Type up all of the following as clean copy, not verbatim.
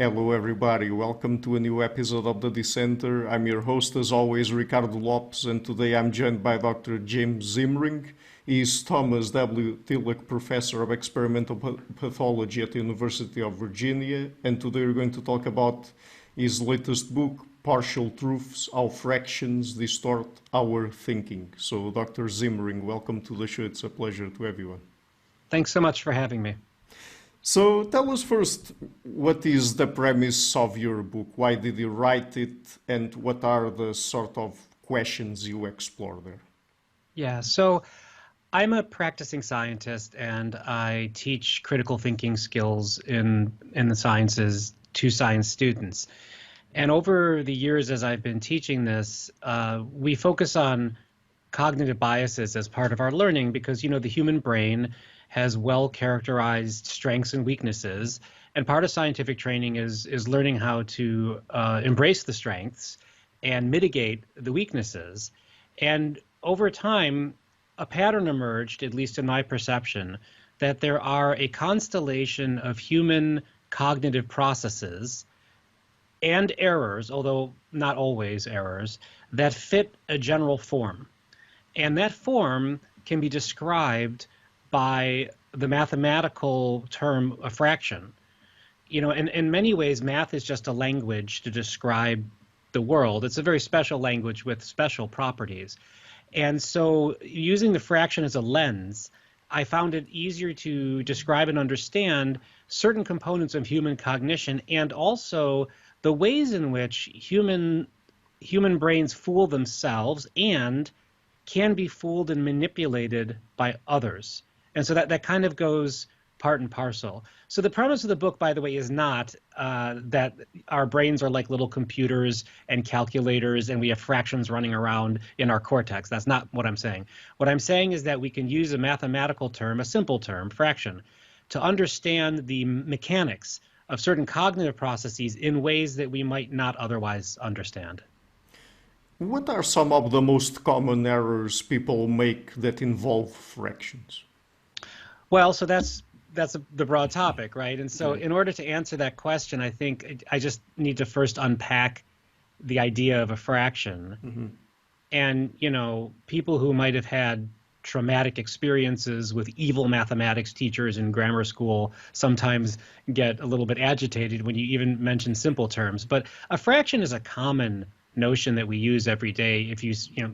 Hello, everybody. Welcome to a new episode of the Dissenter. I'm your host, as always, Ricardo Lopes, and today I'm joined by Dr. James Zimring. He is Thomas W. Tillack Professor of Experimental Pathology at the University of Virginia, and today we're going to talk about his latest book, Partial Truths: How Fractions Distort Our Thinking. So, Dr. Zimring, welcome to the show. It's a pleasure to have you on. Thanks so much for having me. So tell us first, what is the premise of your book? Why did you write it? And what are the sort of questions you explore there? Yeah, so I'm a practicing scientist and I teach critical thinking skills in the sciences to science students. And over the years as I've been teaching this, we focus on cognitive biases as part of our learning because, the human brain has well-characterized strengths and weaknesses, and part of scientific training is learning how to embrace the strengths and mitigate the weaknesses. And over time, a pattern emerged, at least in my perception, that there are a constellation of human cognitive processes and errors, although not always errors, that fit a general form. And that form can be described by the mathematical term a fraction. In many ways, math is just a language to describe the world. It's a very special language with special properties. And so using the fraction as a lens, I found it easier to describe and understand certain components of human cognition and also the ways in which human brains fool themselves and can be fooled and manipulated by others. And so that kind of goes part and parcel. So the premise of the book, by the way, is not that our brains are like little computers and calculators and we have fractions running around in our cortex. That's not what I'm saying. What I'm saying is that we can use a mathematical term, a simple term, fraction, to understand the mechanics of certain cognitive processes in ways that we might not otherwise understand. What are some of the most common errors people make that involve fractions? Well, so that's the broad topic, right? And so in order to answer that question, I think I just need to first unpack the idea of a fraction. Mm-hmm. And, people who might have had traumatic experiences with evil mathematics teachers in grammar school sometimes get a little bit agitated when you even mention simple terms. But a fraction is a common notion that we use every day. If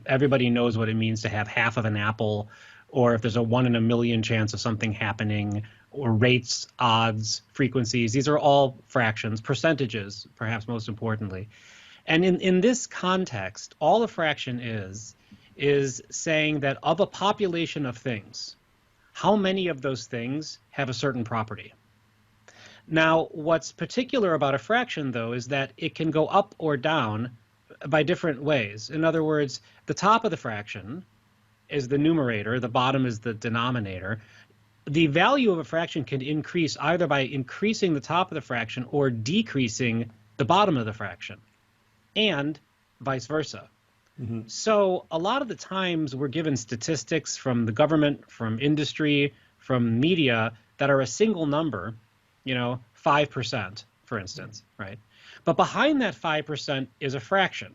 everybody knows what it means to have half of an apple, or if there's a 1 in a million chance of something happening, or rates, odds, frequencies. These are all fractions, percentages, perhaps most importantly. And in this context, all a fraction is saying that of a population of things, how many of those things have a certain property? Now, what's particular about a fraction, though, is that it can go up or down by different ways. In other words, the top of the fraction is the numerator, the bottom is the denominator. The value of a fraction can increase either by increasing the top of the fraction or decreasing the bottom of the fraction, and vice versa. Mm-hmm. So a lot of the times we're given statistics from the government, from industry, from media that are a single number, 5%, for instance, right? But behind that 5% is a fraction.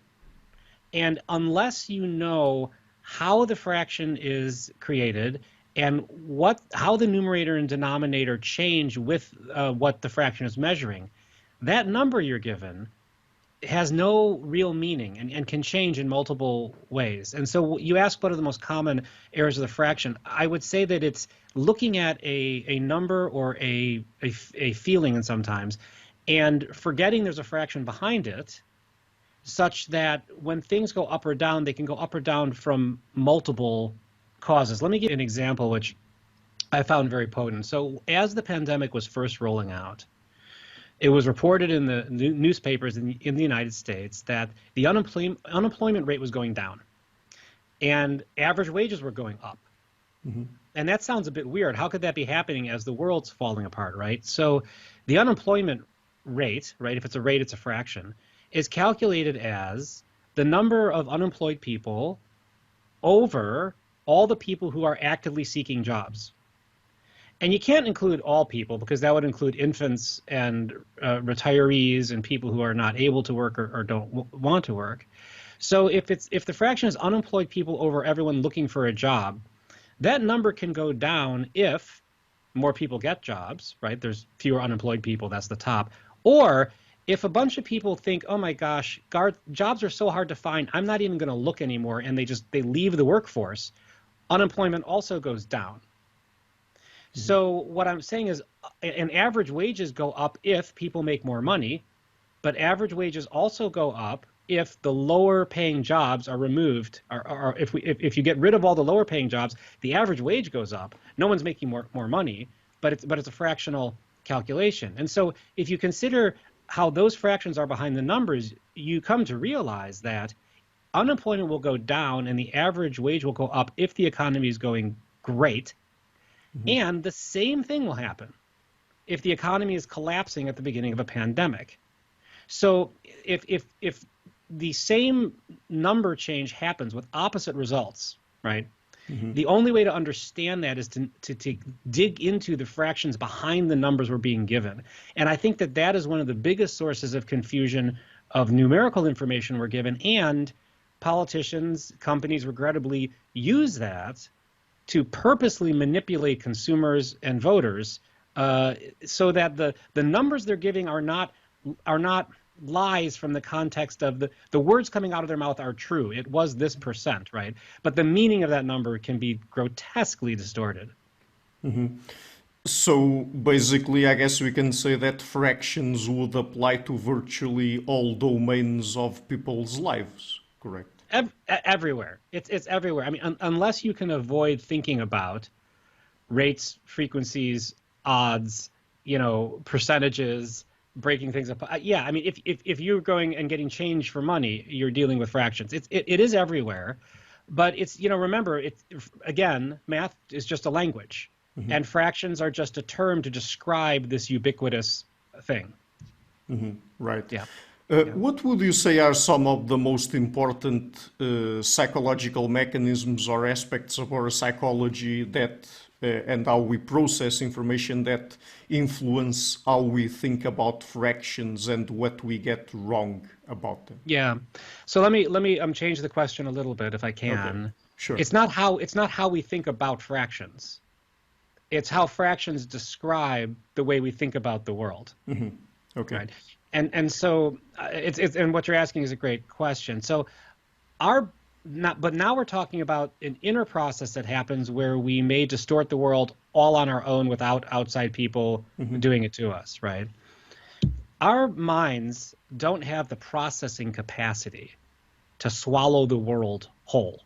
And unless you know how the fraction is created and how the numerator and denominator change with what the fraction is measuring, that number you're given has no real meaning and can change in multiple ways. And so you ask what are the most common errors of the fraction. I would say that it's looking at a number or a feeling and sometimes and forgetting there's a fraction behind it, such that when things go up or down, they can go up or down from multiple causes. Let me give you an example which I found very potent. So as the pandemic was first rolling out, it was reported in the newspapers in the United States that the unemployment rate was going down and average wages were going up. Mm-hmm. And that sounds a bit weird. How could that be happening as the world's falling apart, right? So the unemployment rate, right, if it's a rate, it's a fraction, is calculated as the number of unemployed people over all the people who are actively seeking jobs. And you can't include all people because that would include infants and retirees and people who are not able to work or don't want to work. So if the fraction is unemployed people over everyone looking for a job, that number can go down if more people get jobs, right? There's fewer unemployed people, that's the top. Or if a bunch of people think, oh my gosh, jobs are so hard to find, I'm not even going to look anymore, and they leave the workforce, unemployment also goes down. So what I'm saying is, and average wages go up if people make more money, but average wages also go up if the lower paying jobs are removed, or if you get rid of all the lower paying jobs, the average wage goes up. No one's making more money, but it's a fractional calculation. And so if you consider how those fractions are behind the numbers, you come to realize that unemployment will go down and the average wage will go up if the economy is going great. And the same thing will happen if the economy is collapsing at the beginning of a pandemic. So if the same number change happens with opposite results, right? The only way to understand that is to dig into the fractions behind the numbers we're being given. And I think that is one of the biggest sources of confusion of numerical information we're given, and politicians, companies regrettably use that to purposely manipulate consumers and voters so that the numbers they're giving are not lies from the context of the words coming out of their mouth are true. It was this percent, right? But the meaning of that number can be grotesquely distorted. So basically, I guess we can say that fractions would apply to virtually all domains of people's lives, correct? Everywhere. It's everywhere. I mean, unless you can avoid thinking about rates, frequencies, odds, percentages, breaking things up. Yeah, I mean, if you're going and getting change for money, you're dealing with fractions. It is everywhere, but remember, again, math is just a language, and fractions are just a term to describe this ubiquitous thing. Right. Yeah. What would you say are some of the most important psychological mechanisms or aspects of our psychology that and how we process information that influence how we think about fractions and what we get wrong about them? Yeah. So let me change the question a little bit if I can. Okay. Sure. It's not how we think about fractions. It's how fractions describe the way we think about the world. Okay. Right. And so and what you're asking is a great question. So but now we're talking about an inner process that happens where we may distort the world all on our own without outside people doing it to us, right? Our minds don't have the processing capacity to swallow the world whole,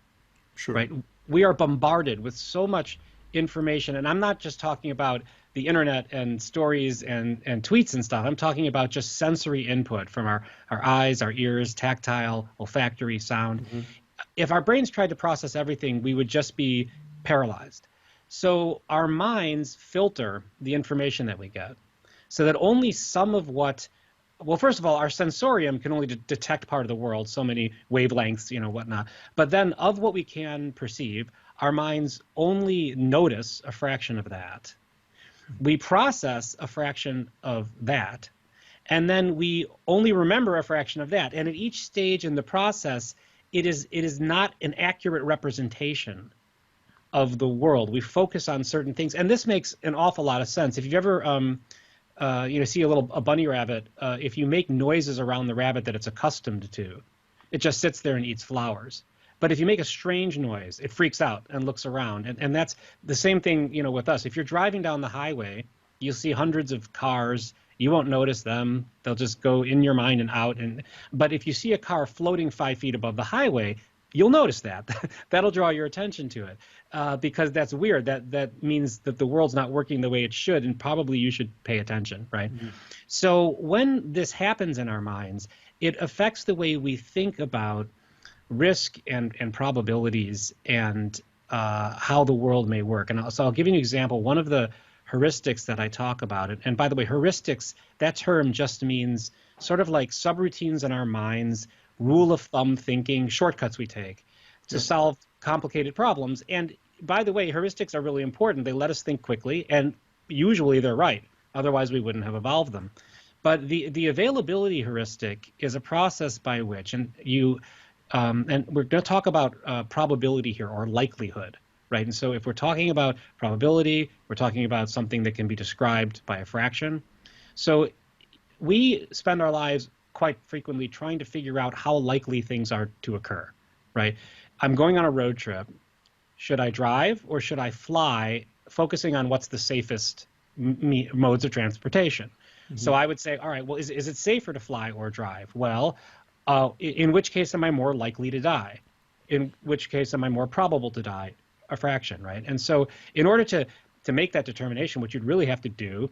Sure. right? We are bombarded with so much information, and I'm not just talking about the internet and stories and tweets and stuff. I'm talking about just sensory input from our eyes, our ears, tactile, olfactory, sound. If our brains tried to process everything, we would just be paralyzed. So our minds filter the information that we get so that only some of well, first of all, our sensorium can only detect part of the world, so many wavelengths, whatnot. But then of what we can perceive, our minds only notice a fraction of that. We process a fraction of that, and then we only remember a fraction of that. And at each stage in the process, it is not an accurate representation of the world. We focus on certain things, and this makes an awful lot of sense. If you've ever see a bunny rabbit, if you make noises around the rabbit that it's accustomed to, it just sits there and eats flowers. But if you make a strange noise, it freaks out and looks around. And that's the same thing, with us. If you're driving down the highway, you'll see hundreds of cars. You won't notice them. They'll just go in your mind and out. But if you see a car floating 5 feet above the highway, you'll notice that. That'll draw your attention to it because that's weird. That means that the world's not working the way it should, and probably you should pay attention, right? So when this happens in our minds, it affects the way we think about risk and probabilities and how the world may work. And so I'll give you an example. One of the heuristics that I talk about, and by the way, heuristics, that term just means sort of like subroutines in our minds, rule of thumb thinking, shortcuts we take to solve complicated problems. And by the way, heuristics are really important. They let us think quickly, and usually they're right. Otherwise, we wouldn't have evolved them. But the availability heuristic is a process by which, and we're going to talk about probability here, or likelihood, right? And so if we're talking about probability, we're talking about something that can be described by a fraction. So we spend our lives quite frequently trying to figure out how likely things are to occur, right? I'm going on a road trip. Should I drive or should I fly, focusing on what's the safest modes of transportation? Mm-hmm. So I would say, all right, well, is it safer to fly or drive? Well, in which case am I more likely to die? In which case am I more probable to die? A fraction, right? And so in order to make that determination, what you'd really have to do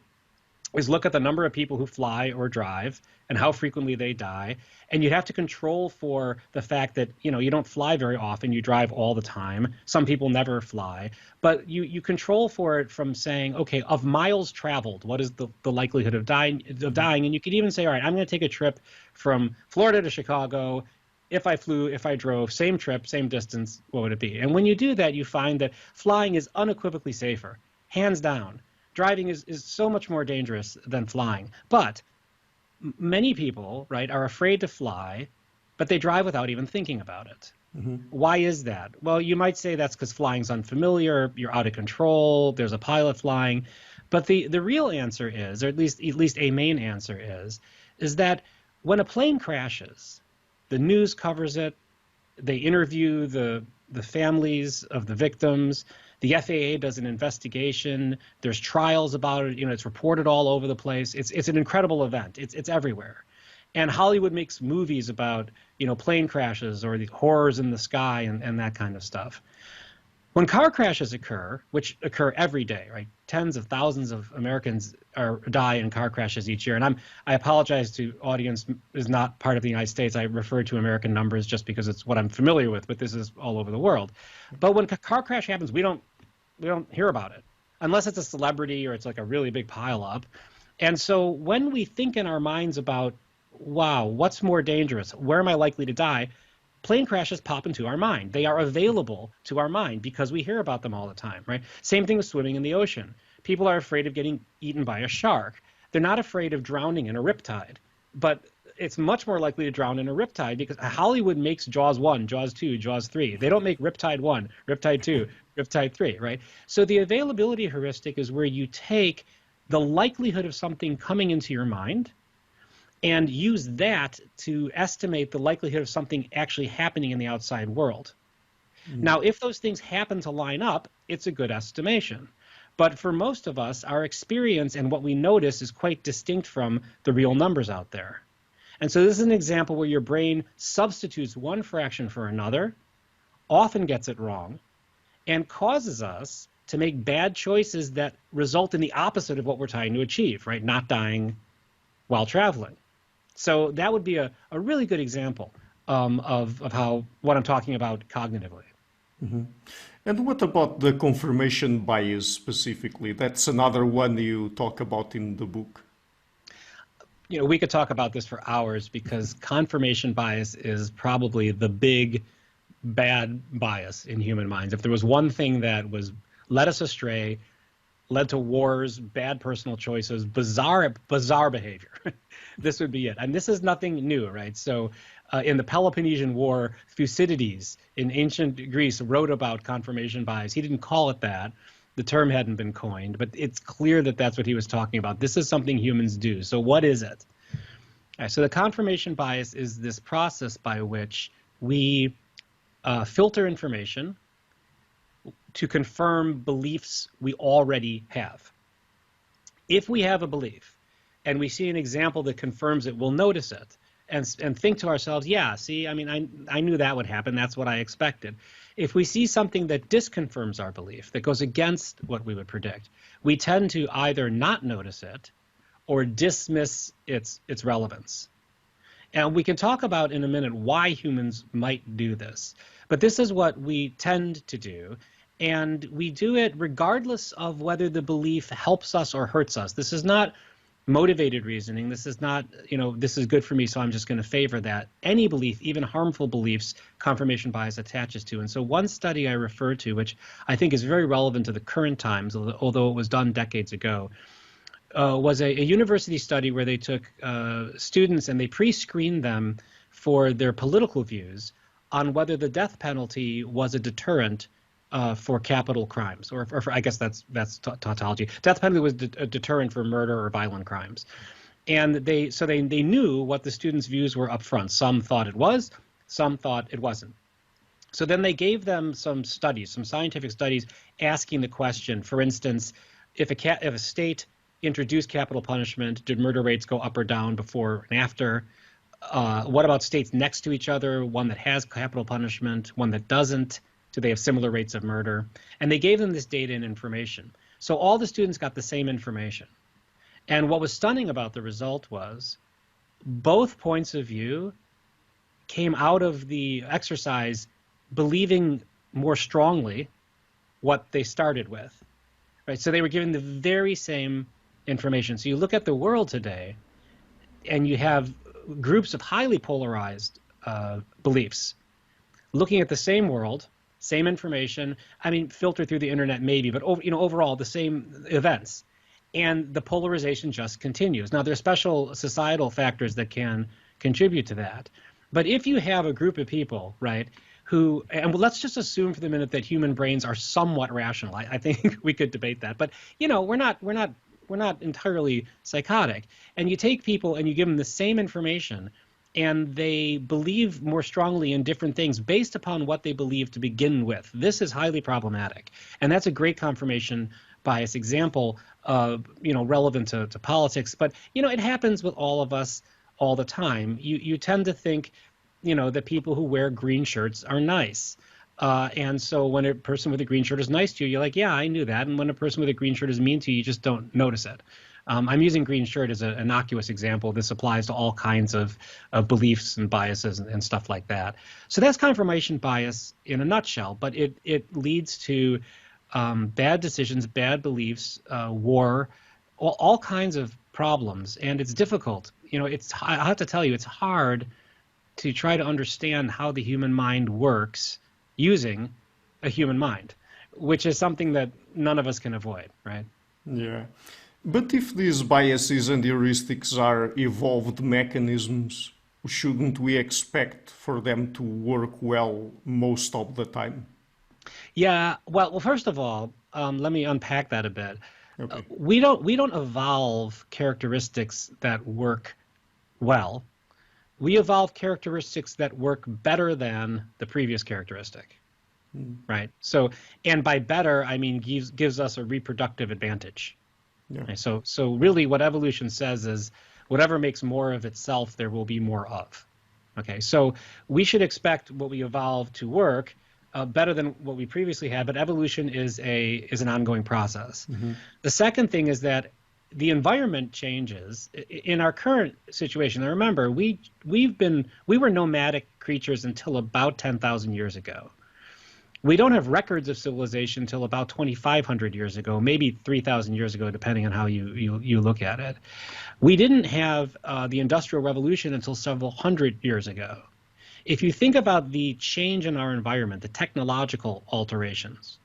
is look at the number of people who fly or drive and how frequently they die. And you'd have to control for the fact that, you don't fly very often, you drive all the time. Some people never fly, but you control for it from saying, okay, of miles traveled, what is the likelihood of dying? And you could even say, all right, I'm going to take a trip from Florida to Chicago. If I flew, if I drove, same trip, same distance, what would it be? And when you do that, you find that flying is unequivocally safer, hands down. Driving is so much more dangerous than flying. But many people, right, are afraid to fly, but they drive without even thinking about it. Mm-hmm. Why is that? Well, you might say that's because flying's unfamiliar, you're out of control, there's a pilot flying. But the real answer is, or at least a main answer is that when a plane crashes, the news covers it, they interview the families of the victims, the FAA does an investigation, there's trials about it, it's reported all over the place. It's an incredible event. It's everywhere. And Hollywood makes movies about, plane crashes or the horrors in the sky and that kind of stuff. When car crashes occur, which occur every day, right? Tens of thousands of Americans die in car crashes each year. And I apologize to audience is not part of the United States. I refer to American numbers just because it's what I'm familiar with, but this is all over the world. But when a car crash happens, we don't hear about it unless it's a celebrity or it's like a really big pileup. And so when we think in our minds about, wow, what's more dangerous? Where am I likely to die? Plane crashes pop into our mind. They are available to our mind because we hear about them all the time, right? Same thing with swimming in the ocean. People are afraid of getting eaten by a shark. They're not afraid of drowning in a riptide, but it's much more likely to drown in a riptide because Hollywood makes Jaws 1, Jaws 2, Jaws 3. They don't make Riptide 1, Riptide 2, Riptide 3, right? So the availability heuristic is where you take the likelihood of something coming into your mind and use that to estimate the likelihood of something actually happening in the outside world. Mm-hmm. Now, if those things happen to line up, it's a good estimation. But for most of us, our experience and what we notice is quite distinct from the real numbers out there. And so this is an example where your brain substitutes one fraction for another, often gets it wrong, and causes us to make bad choices that result in the opposite of what we're trying to achieve, right? Not dying while traveling. So that would be a really good example of what I'm talking about cognitively. Mm-hmm. And what about the confirmation bias specifically? That's another one you talk about in the book. We could talk about this for hours because confirmation bias is probably the big bad bias in human minds. If there was one thing that led us astray, led to wars, bad personal choices, bizarre behavior, this would be it. And this is nothing new, right? So in the Peloponnesian War, Thucydides in ancient Greece wrote about confirmation bias. He didn't call it that. The term hadn't been coined, but it's clear that that's what he was talking about. This is something humans do. So what is it? All right, so the confirmation bias is this process by which we filter information to confirm beliefs we already have. If we have a belief and we see an example that confirms it, we'll notice it and think to ourselves, yeah, see, I knew that would happen. That's what I expected. If we see something that disconfirms our belief, that goes against what we would predict, we tend to either not notice it or dismiss its relevance. And we can talk about in a minute why humans might do this. But this is what we tend to do. And we do it regardless of whether the belief helps us or hurts us. This is not motivated reasoning. This is not, this is good for me, so I'm just going to favor that. Any belief, even harmful beliefs, confirmation bias attaches to. And so one study I refer to, which I think is very relevant to the current times, although it was done decades ago, was a university study where they took students and they pre-screened them for their political views on whether the death penalty was a deterrent for capital crimes, or I guess that's tautology. Death penalty was a deterrent for murder or violent crimes, and they knew what the students' views were up front. Some thought it was, some thought it wasn't. So then they gave them some studies, some scientific studies, asking the question. For instance, if a state introduced capital punishment, did murder rates go up or down before and after? What about states next to each other? One that has capital punishment, one that doesn't. Do they have similar rates of murder? And they gave them this data and information. So all the students got the same information. And what was stunning about the result was both points of view came out of the exercise believing more strongly what they started with, right? So they were given the very same information. So you look at the world today, and you have groups of highly polarized beliefs looking at the same world, same information. I mean, filtered through the internet maybe, but overall the same events, and the polarization just continues. Now, there are special societal factors that can contribute to that, but if you have a group of people, right, who, and let's just assume for the minute that human brains are somewhat rational. I think we could debate that, but we're not entirely psychotic. And you take people and you give them the same information, and they believe more strongly in different things based upon what they believe to begin with. This is highly problematic. And that's a great confirmation bias example, relevant to politics. But, it happens with all of us all the time. You tend to think, that people who wear green shirts are nice. And so when a person with a green shirt is nice to you, you're like, yeah, I knew that. And when a person with a green shirt is mean to you, you just don't notice it. I'm using green shirt as an innocuous example. This applies to all kinds of beliefs and biases and stuff like that. So that's confirmation bias in a nutshell, but it leads to bad decisions, bad beliefs, war, all kinds of problems. And it's difficult. I have to tell you, it's hard to try to understand how the human mind works using a human mind, which is something that none of us can avoid, right? Yeah. But if these biases and heuristics are evolved mechanisms, shouldn't we expect for them to work well most of the time? Yeah, well, first of all, let me unpack that a bit. Okay. We don't evolve characteristics that work well. We evolve characteristics that work better than the previous characteristic, right? So, and by better, I mean gives us a reproductive advantage. Yeah. Okay, so really what evolution says is whatever makes more of itself, there will be more of. Okay, so we should expect what we evolve to work better than what we previously had, but evolution is an ongoing process. Mm-hmm. The second thing is that the environment changes in our current situation. Now remember, we were nomadic creatures until about 10,000 years ago. We don't have records of civilization until about 2,500 years ago, maybe 3,000 years ago, depending on how you look at it. We didn't have the Industrial Revolution until several hundred years ago. If you think about the change in our environment, the technological alterations,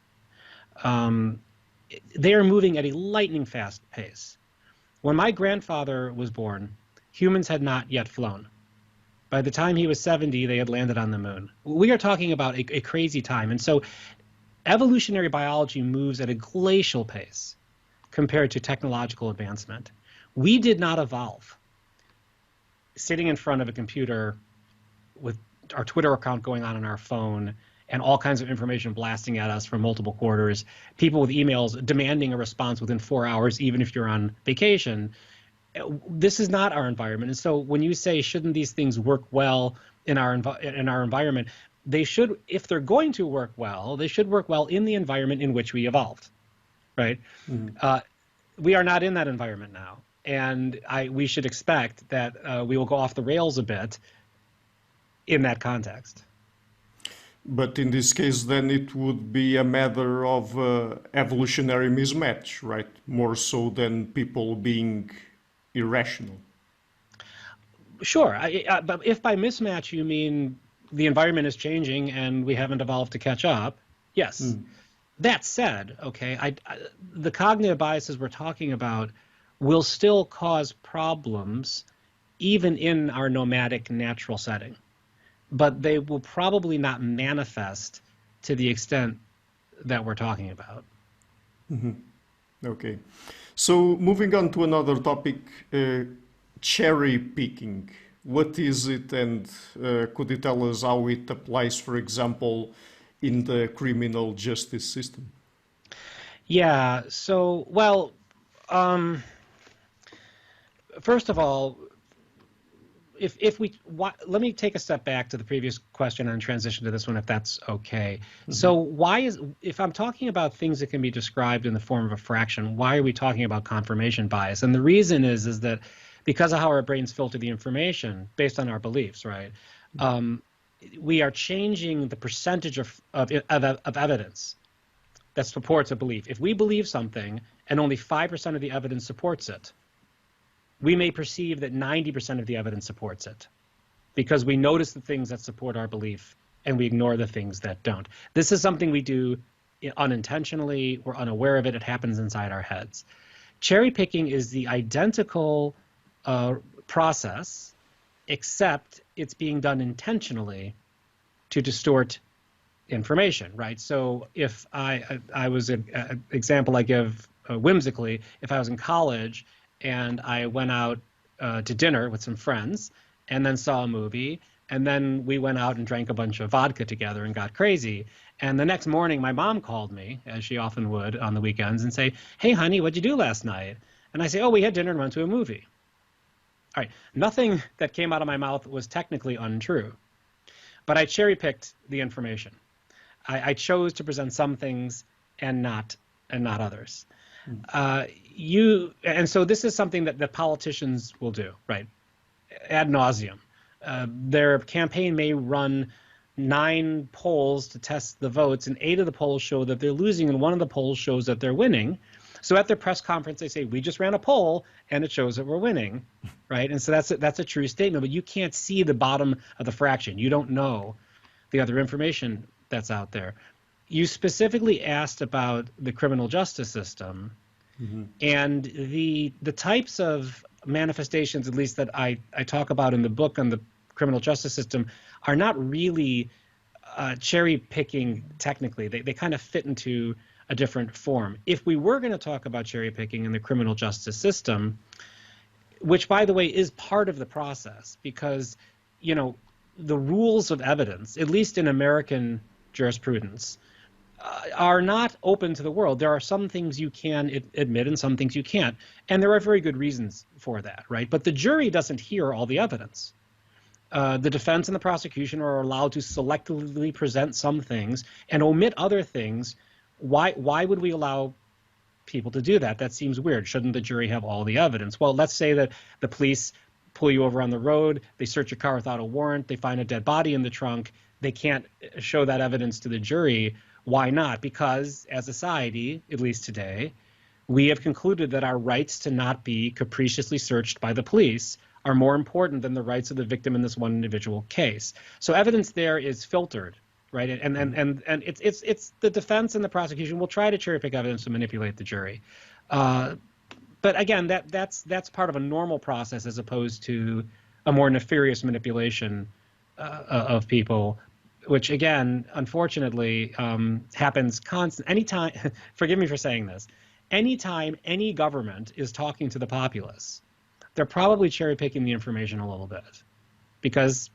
they are moving at a lightning fast pace. When my grandfather was born, humans had not yet flown. By the time he was 70, they had landed on the moon. We are talking about a crazy time. And so evolutionary biology moves at a glacial pace compared to technological advancement. We did not evolve sitting in front of a computer with our Twitter account going on our phone and all kinds of information blasting at us from multiple quarters, people with emails demanding a response within 4 hours, even if you're on vacation. This is not our environment. And so when you say, shouldn't these things work well in our environment, they should, if they're going to work well, they should work well in the environment in which we evolved, right? Mm-hmm. We are not in that environment now. And we should expect that we will go off the rails a bit in that context. But in this case, then it would be a matter of evolutionary mismatch, right? More so than people being irrational. Sure. But if by mismatch you mean the environment is changing and we haven't evolved to catch up, yes. That said, okay, the cognitive biases we're talking about will still cause problems even in our nomadic natural setting, but they will probably not manifest to the extent that we're talking about. Okay. So moving on to another topic, cherry picking. What is it, and could you tell us how it applies, for example, in the criminal justice system? Yeah, so, well, first of all, let me take a step back to the previous question and transition to this one, if that's okay. So if I'm talking about things that can be described in the form of a fraction, why are we talking about confirmation bias? And the reason is that because of how our brains filter the information based on our beliefs, right? We are changing the percentage of evidence that supports a belief. If we believe something and only 5% of the evidence supports it, we may perceive that 90% of the evidence supports it because we notice the things that support our belief and we ignore the things that don't. This is something we do unintentionally. We're unaware of it. It happens inside our heads. Cherry picking is the identical process, except it's being done intentionally to distort information, right? So if I was an example I give whimsically, if I was in college and I went out to dinner with some friends and then saw a movie, and then we went out and drank a bunch of vodka together and got crazy. And the next morning, my mom called me, as she often would on the weekends, and say, "Hey, honey, what'd you do last night?" And I say, "Oh, we had dinner and went to a movie." All right, nothing that came out of my mouth was technically untrue, but I cherry-picked the information. I chose to present some things and not others. And so this is something that the politicians will do, right? Ad nauseum. Their campaign may run 9 polls to test the votes, and 8 of the polls show that they're losing, and 1 of the polls shows that they're winning. So at their press conference, they say, "We just ran a poll, and it shows that we're winning," right? And so that's a true statement, but you can't see the bottom of the fraction. You don't know the other information that's out there. You specifically asked about the criminal justice system, and the types of manifestations, at least that I talk about in the book on the criminal justice system, are not really cherry picking technically. They kind of fit into a different form. If we were going to talk about cherry picking in the criminal justice system, which by the way is part of the process, because the rules of evidence, at least in American jurisprudence, are not open to the world. There are some things you can admit and some things you can't. And there are very good reasons for that, right? But the jury doesn't hear all the evidence. The defense and the prosecution are allowed to selectively present some things and omit other things. Why would we allow people to do that? That seems weird. Shouldn't the jury have all the evidence? Well, let's say that the police pull you over on the road, they search your car without a warrant, they find a dead body in the trunk. They can't show that evidence to the jury. Why not? Because as a society, at least today, we have concluded that our rights to not be capriciously searched by the police are more important than the rights of the victim in this one individual case. So evidence there is filtered, right? And it's the defense and the prosecution will try to cherry pick evidence to manipulate the jury. But again, that's part of a normal process as opposed to a more nefarious manipulation of people, which again, unfortunately, happens constant. Anytime, forgive me for saying this, anytime any government is talking to the populace, they're probably cherry picking the information a little bit, because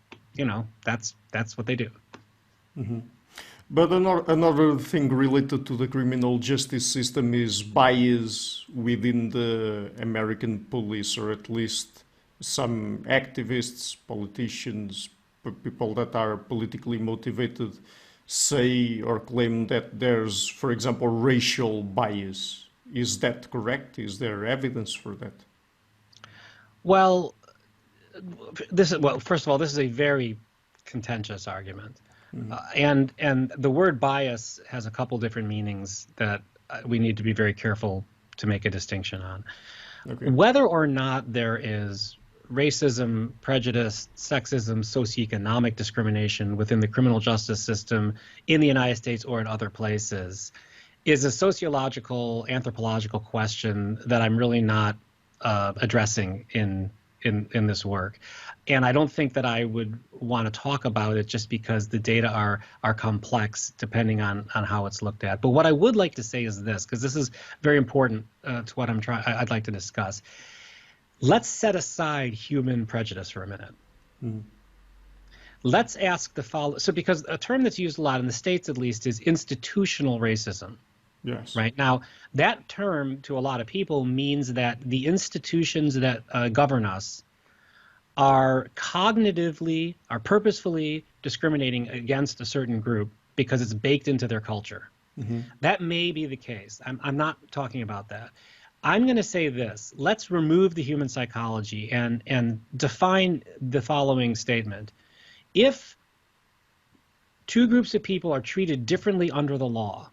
that's what they do. But another thing related to the criminal justice system is bias within the American police, or at least some activists, politicians, people that are politically motivated say or claim that there's, for example, racial bias. Is that correct? Is there evidence for that? Well, first of all, this is a very contentious argument. And the word bias has a couple different meanings that we need to be very careful to make a distinction Okay. Whether or not there is racism, prejudice, sexism, socioeconomic discrimination within the criminal justice system in the United States or in other places is a sociological, anthropological question that I'm really not addressing in this work. And I don't think that I would want to talk about it just because the data are complex depending on how it's looked at. But what I would like to say is this, because this is very important to what I'd like to discuss. Let's set aside human prejudice for a minute. Mm. Let's ask the follow. So, because a term that's used a lot in the States, at least, is institutional racism. Yes. Right now, that term to a lot of people means that the institutions that govern us are cognitively, are purposefully discriminating against a certain group because it's baked into their culture. Mm-hmm. That may be the case. I'm not talking about that. I'm going to say this. Let's remove the human psychology and define the following statement. If two groups of people are treated differently under the law,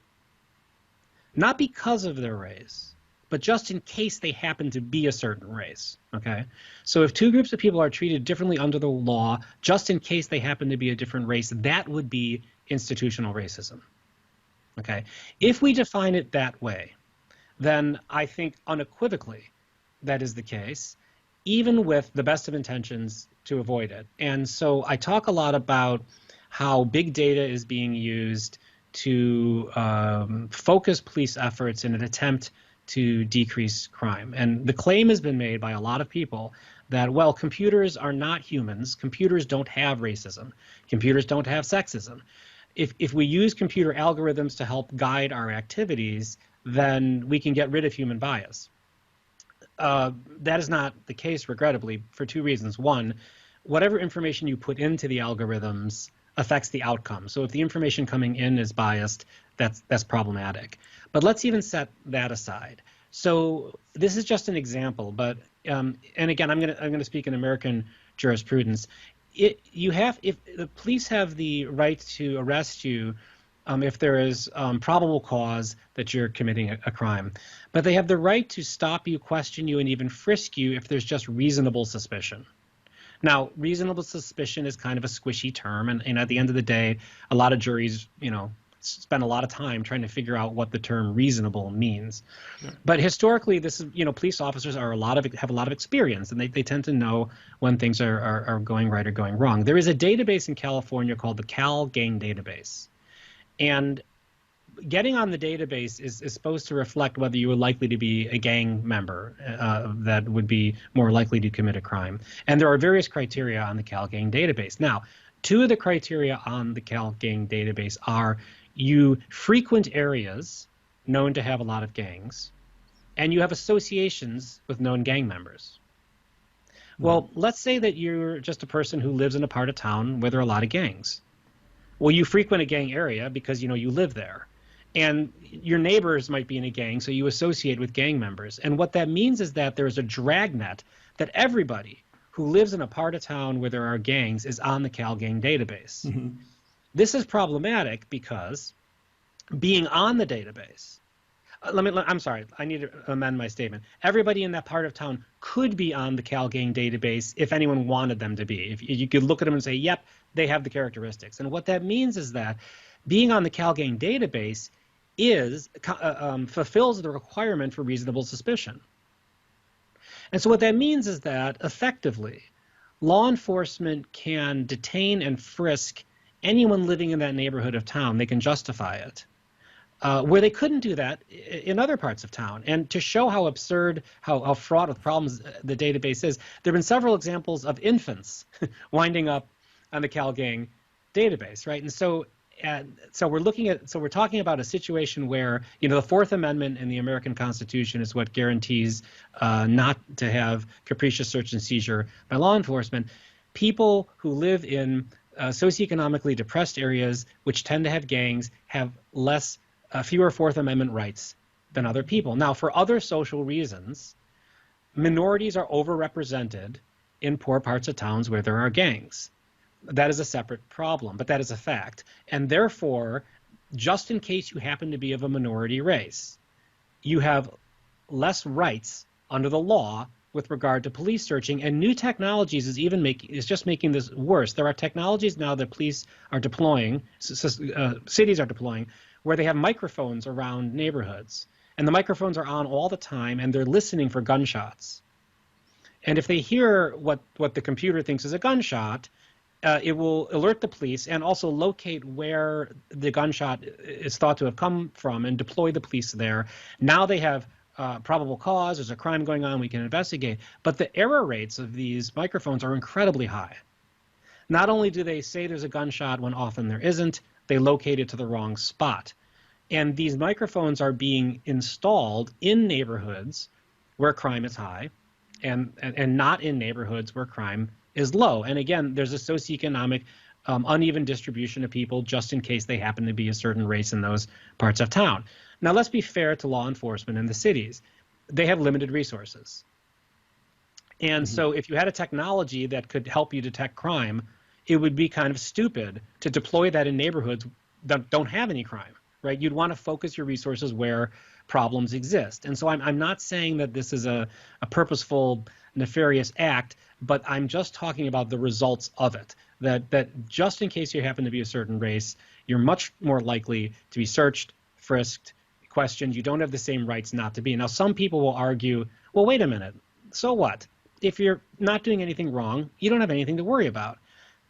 not because of their race, but just in case they happen to be a certain race, okay? So if two groups of people are treated differently under the law, just in case they happen to be a different race, that would be institutional racism, okay? If we define it that way, then I think unequivocally that is the case, even with the best of intentions to avoid it. And so I talk a lot about how big data is being used to focus police efforts in an attempt to decrease crime. And the claim has been made by a lot of people that, well, computers are not humans. Computers don't have racism. Computers don't have sexism. If we use computer algorithms to help guide our activities, then we can get rid of human bias. That is not the case, regrettably, for two reasons. One, whatever information you put into the algorithms affects the outcome. So if the information coming in is biased, that's problematic. But let's even set that aside. So this is just an example, but and again, I'm gonna speak in American jurisprudence. If the police have the right to arrest you if there is probable cause that you're committing a crime, but they have the right to stop you, question you, and even frisk you if there's just reasonable suspicion. Now, reasonable suspicion is kind of a squishy term, and at the end of the day, a lot of juries, spend a lot of time trying to figure out what the term reasonable means. Yeah. But historically, this is, police officers have a lot of experience, and they tend to know when things are going right or going wrong. There is a database in California called the Cal Gang Database, and getting on the database is supposed to reflect whether you were likely to be a gang member that would be more likely to commit a crime. And there are various criteria on the Cal Gang Database. Now, two of the criteria on the Cal Gang Database are you frequent areas known to have a lot of gangs, and you have associations with known gang members. Well, let's say that you're just a person who lives in a part of town where there are a lot of gangs. Well, you frequent a gang area because, you live there. And your neighbors might be in a gang, so you associate with gang members. And what that means is that there's a dragnet that everybody who lives in a part of town where there are gangs is on the Cal Gang Database. Mm-hmm. This is problematic because being on the database, I'm sorry, I need to amend my statement. Everybody in that part of town could be on the Cal Gang Database if anyone wanted them to be. If you could look at them and say, yep, they have the characteristics. And what that means is that being on the Cal Gang Database fulfills the requirement for reasonable suspicion. And so what that means is that effectively, law enforcement can detain and frisk anyone living in that neighborhood of town. They can justify it, where they couldn't do that in other parts of town. And to show how absurd, how fraught with problems the database is, there have been several examples of infants winding up on the Cal Gang Database, right? And so we're talking about a situation where, the Fourth Amendment in the American Constitution is what guarantees not to have capricious search and seizure by law enforcement. People who live in socioeconomically depressed areas, which tend to have gangs, have fewer Fourth Amendment rights than other people. Now, for other social reasons, minorities are overrepresented in poor parts of towns where there are gangs. That is a separate problem, but that is a fact. And therefore, just in case you happen to be of a minority race, you have less rights under the law with regard to police searching, and new technologies is just making this worse. There are technologies now that police are deploying, cities are deploying, where they have microphones around neighborhoods, and the microphones are on all the time, and they're listening for gunshots. And if they hear what the computer thinks is a gunshot, it will alert the police and also locate where the gunshot is thought to have come from and deploy the police there. Now they have probable cause, there's a crime going on, we can investigate. But the error rates of these microphones are incredibly high. Not only do they say there's a gunshot when often there isn't, they locate it to the wrong spot. And these microphones are being installed in neighborhoods where crime is high and not in neighborhoods where crime is low. And again, there's a socioeconomic uneven distribution of people just in case they happen to be a certain race in those parts of town. Now, let's be fair to law enforcement in the cities. They have limited resources. And so if you had a technology that could help you detect crime, it would be kind of stupid to deploy that in neighborhoods that don't have any crime, right? You'd want to focus your resources where problems exist. And so I'm not saying that this is a purposeful, nefarious act, but I'm just talking about the results of it, that just in case you happen to be a certain race, you're much more likely to be searched, frisked, questioned. You don't have the same rights not to be. Now, some people will argue, well, wait a minute, so what? If you're not doing anything wrong, you don't have anything to worry about.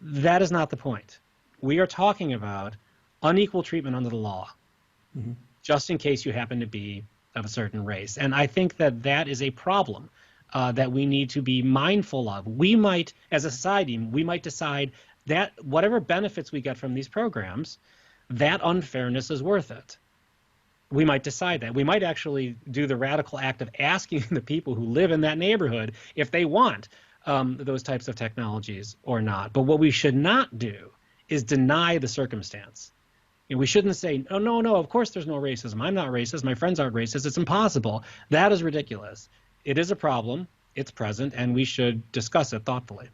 That is not the point. We are talking about unequal treatment under the law, just in case you happen to be of a certain race. And I think that that is a problem that we need to be mindful of. We might, as a society, we might decide that whatever benefits we get from these programs, that unfairness is worth it. We might decide that. We might actually do the radical act of asking the people who live in that neighborhood if they want those types of technologies or not. But what we should not do is deny the circumstance. You know, we shouldn't say, oh, no, of course there's no racism. I'm not racist. My friends aren't racist. It's impossible. That is ridiculous. It is a problem. It's present, and we should discuss it thoughtfully.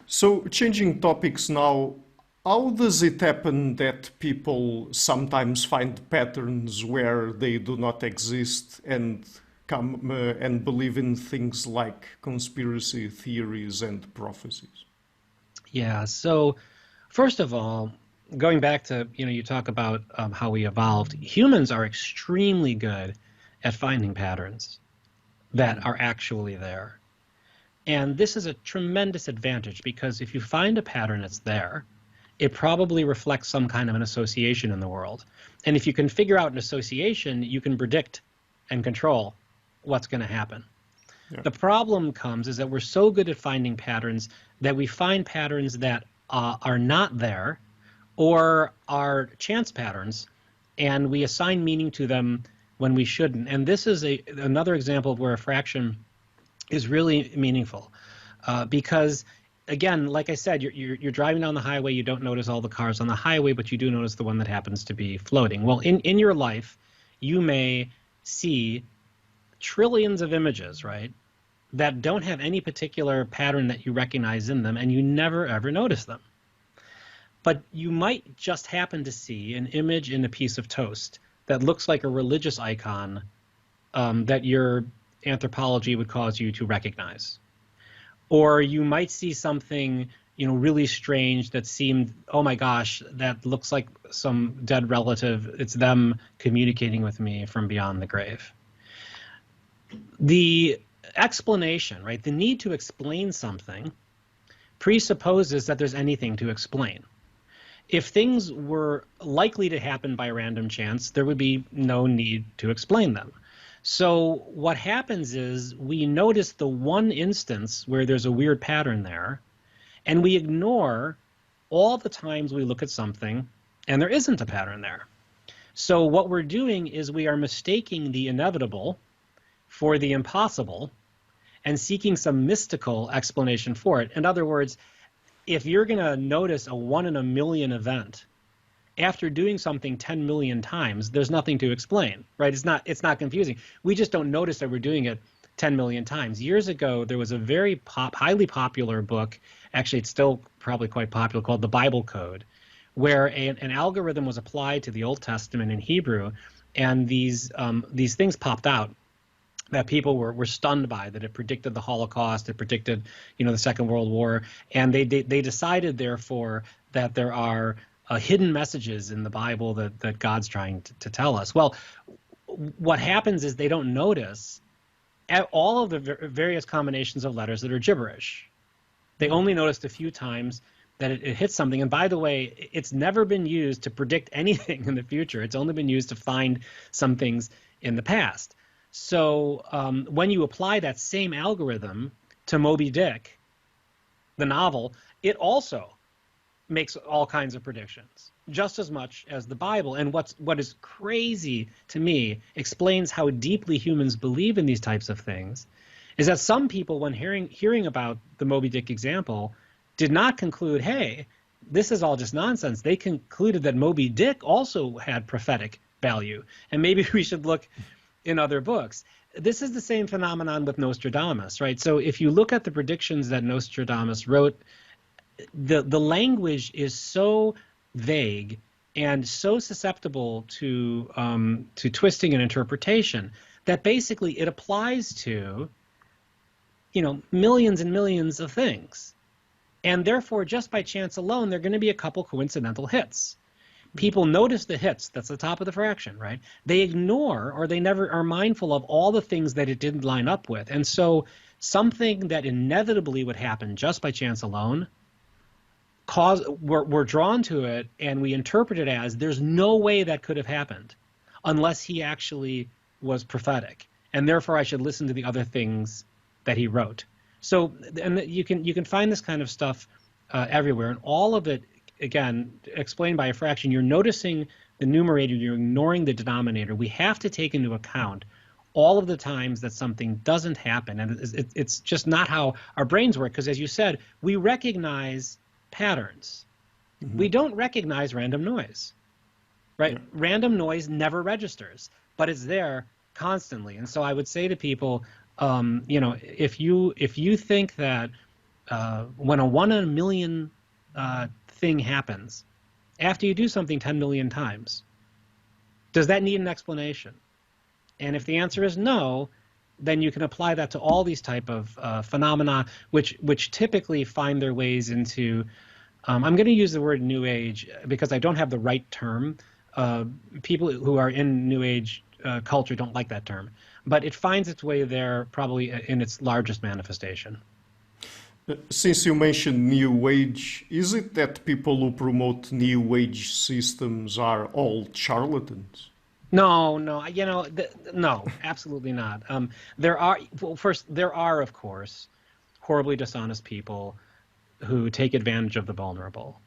So, changing topics now, how does it happen that people sometimes find patterns where they do not exist and come and believe in things like conspiracy theories and prophecies? Yeah, so first of all, going back to, you talk about how we evolved, humans are extremely good at finding patterns that are actually there. And this is a tremendous advantage because if you find a pattern that's there, it probably reflects some kind of an association in the world. And if you can figure out an association, you can predict and control what's going to happen. Yeah. The problem comes is that we're so good at finding patterns that we find patterns that are not there or are chance patterns, and we assign meaning to them when we shouldn't. And this is another example of where a fraction is really meaningful because, again, like I said, you're driving down the highway, you don't notice all the cars on the highway, but you do notice the one that happens to be floating. Well, in your life, you may see trillions of images, right, that don't have any particular pattern that you recognize in them, and you never ever notice them. But you might just happen to see an image in a piece of toast that looks like a religious icon that your anthropology would cause you to recognize. Or you might see something, really strange that seemed, oh my gosh, that looks like some dead relative. It's them communicating with me from beyond the grave. The explanation, right, the need to explain something presupposes that there's anything to explain. If things were likely to happen by random chance, there would be no need to explain them. So what happens is we notice the one instance where there's a weird pattern there, and we ignore all the times we look at something and there isn't a pattern there. So what we're doing is we are mistaking the inevitable for the impossible and seeking some mystical explanation for it. In other words, if you're going to notice a 1 in a million event, after doing something 10 million times, there's nothing to explain, right? It's not confusing. We just don't notice that we're doing it 10 million times. Years ago, there was a very highly popular book, actually it's still probably quite popular, called The Bible Code, where an algorithm was applied to the Old Testament in Hebrew, and these things popped out. that people were stunned by, that it predicted the Holocaust, it predicted, the Second World War, and they decided, therefore, that there are hidden messages in the Bible that God's trying to tell us. Well, what happens is they don't notice all of the various combinations of letters that are gibberish. They only noticed a few times that it hits something. And by the way, it's never been used to predict anything in the future. It's only been used to find some things in the past. So when you apply that same algorithm to Moby Dick, the novel, it also makes all kinds of predictions, just as much as the Bible. And what is crazy to me, explains how deeply humans believe in these types of things, is that some people, when hearing about the Moby Dick example, did not conclude, hey, this is all just nonsense. They concluded that Moby Dick also had prophetic value, and maybe we should look in other books. This is the same phenomenon with Nostradamus, right? So if you look at the predictions that Nostradamus wrote, the language is so vague and so susceptible to twisting and interpretation that basically it applies to, millions and millions of things. And therefore, just by chance alone, there are going to be a couple coincidental hits. People notice the hits, that's the top of the fraction, right? They ignore, or they never are mindful of, all the things that it didn't line up with. And so something that inevitably would happen just by chance alone, we're drawn to it, and we interpret it as, there's no way that could have happened unless he actually was prophetic, and therefore I should listen to the other things that he wrote. So, and you can find this kind of stuff everywhere, and all of it, again, explained by a fraction. You're noticing the numerator, you're ignoring the denominator. We have to take into account all of the times that something doesn't happen, and it's just not how our brains work, because as you said, we recognize patterns. Mm-hmm. We don't recognize random noise, right? Yeah. Random noise never registers, but it's there constantly. And so I would say to people, if you think that when a 1 in a million thing happens, after you do something 10 million times, does that need an explanation? And if the answer is no, then you can apply that to all these type of phenomena, which typically find their ways into, I'm going to use the word New Age because I don't have the right term. People who are in New Age culture don't like that term, but it finds its way there probably in its largest manifestation. Since you mentioned New Age, is it that people who promote New Age systems are all charlatans? No, no, absolutely not. There are, of course, horribly dishonest people who take advantage of the vulnerable.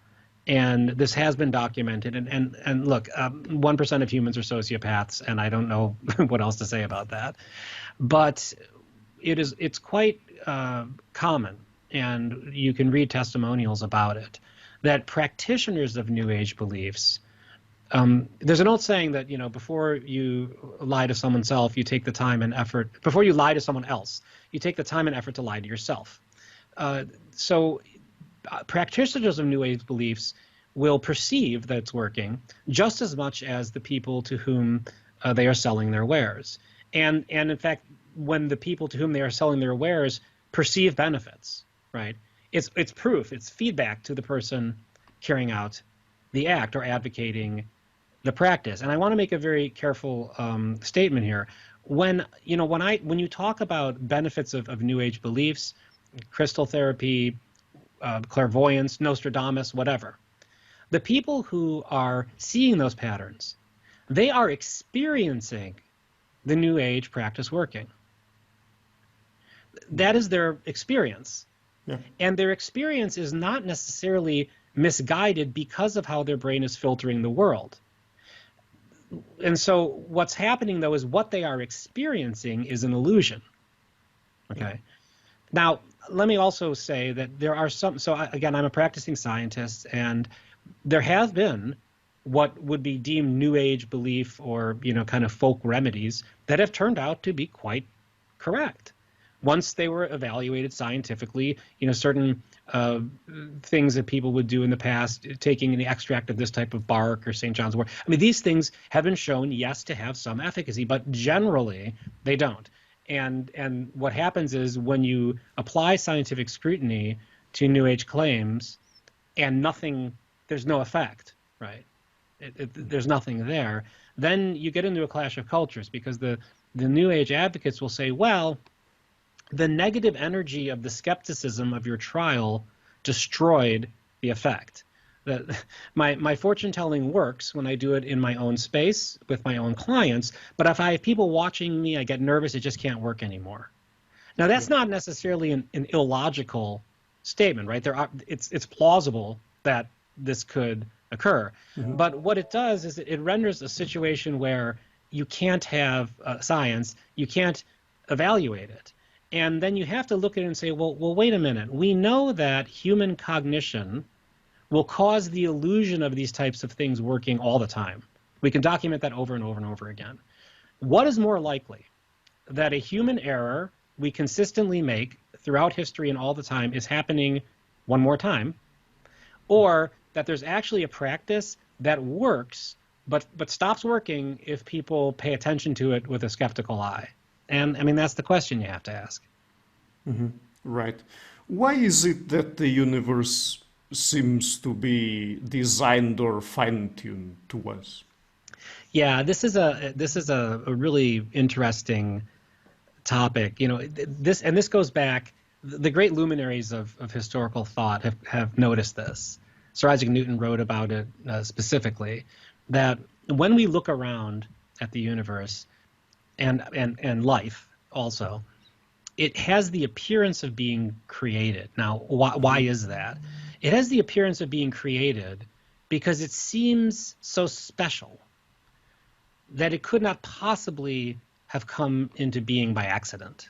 And this has been documented. And look, 1% of humans are sociopaths, and I don't know what else to say about that. But it's quite common, and you can read testimonials about it, that practitioners of New Age beliefs, there's an old saying that, before you lie to someone's self, you take the time and effort. Before you lie to someone else, you take the time and effort to lie to yourself. So practitioners of New Age beliefs will perceive that it's working just as much as the people to whom they are selling their wares. And in fact, when the people to whom they are selling their wares perceive benefits, right? It's proof, it's feedback to the person carrying out the act or advocating the practice. And I want to make a very careful statement here. When you talk about benefits of New Age beliefs, crystal therapy, clairvoyance, Nostradamus, whatever, the people who are seeing those patterns, they are experiencing the New Age practice working. That is their experience. Yeah. And their experience is not necessarily misguided because of how their brain is filtering the world. And so what's happening, though, is what they are experiencing is an illusion. Okay. Now, let me also say that there are some, again, I'm a practicing scientist, and there have been what would be deemed New Age belief or, kind of folk remedies that have turned out to be quite correct. Once they were evaluated scientifically, certain things that people would do in the past, taking the extract of this type of bark or St. John's wort. I mean, these things have been shown, yes, to have some efficacy, but generally they don't. And what happens is when you apply scientific scrutiny to New Age claims and there's no effect, right? There's nothing there. Then you get into a clash of cultures because the New Age advocates will say, well, the negative energy of the skepticism of your trial destroyed the effect. My fortune telling works when I do it in my own space with my own clients, but if I have people watching me, I get nervous, it just can't work anymore. Now that's not necessarily an illogical statement, right? It's plausible that this could occur, but what it does is it renders a situation where you can't have science, you can't evaluate it. And then you have to look at it and say, well, wait a minute. We know that human cognition will cause the illusion of these types of things working all the time. We can document that over and over and over again. What is more likely? That a human error we consistently make throughout history and all the time is happening one more time, or that there's actually a practice that works but stops working if people pay attention to it with a skeptical eye? And I mean, that's the question you have to ask. Right. Why is it that the universe seems to be designed or fine-tuned to us? Yeah, this is a really interesting topic. You know, this goes back. The great luminaries of historical thought have noticed this. Sir Isaac Newton wrote about it specifically, that when we look around at the universe and life also, it has the appearance of being created. Now, why is that? It has the appearance of being created because it seems so special that it could not possibly have come into being by accident,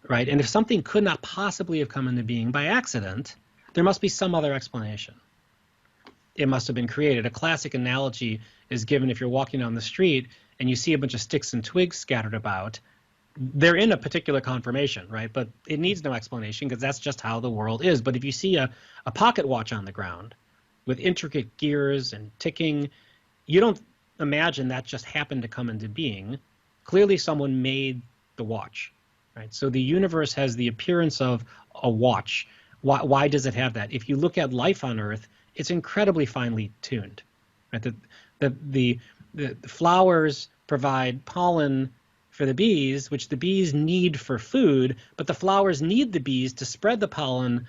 right? And if something could not possibly have come into being by accident, there must be some other explanation. It must have been created. A classic analogy is given if you're walking down the street and you see a bunch of sticks and twigs scattered about. They're in a particular conformation, right? But it needs no explanation because that's just how the world is. But if you see a pocket watch on the ground with intricate gears and ticking, you don't imagine that just happened to come into being. Clearly someone made the watch, right? So the universe has the appearance of a watch. Why does it have that? If you look at life on Earth, it's incredibly finely tuned, right? The flowers provide pollen for the bees, which the bees need for food, but the flowers need the bees to spread the pollen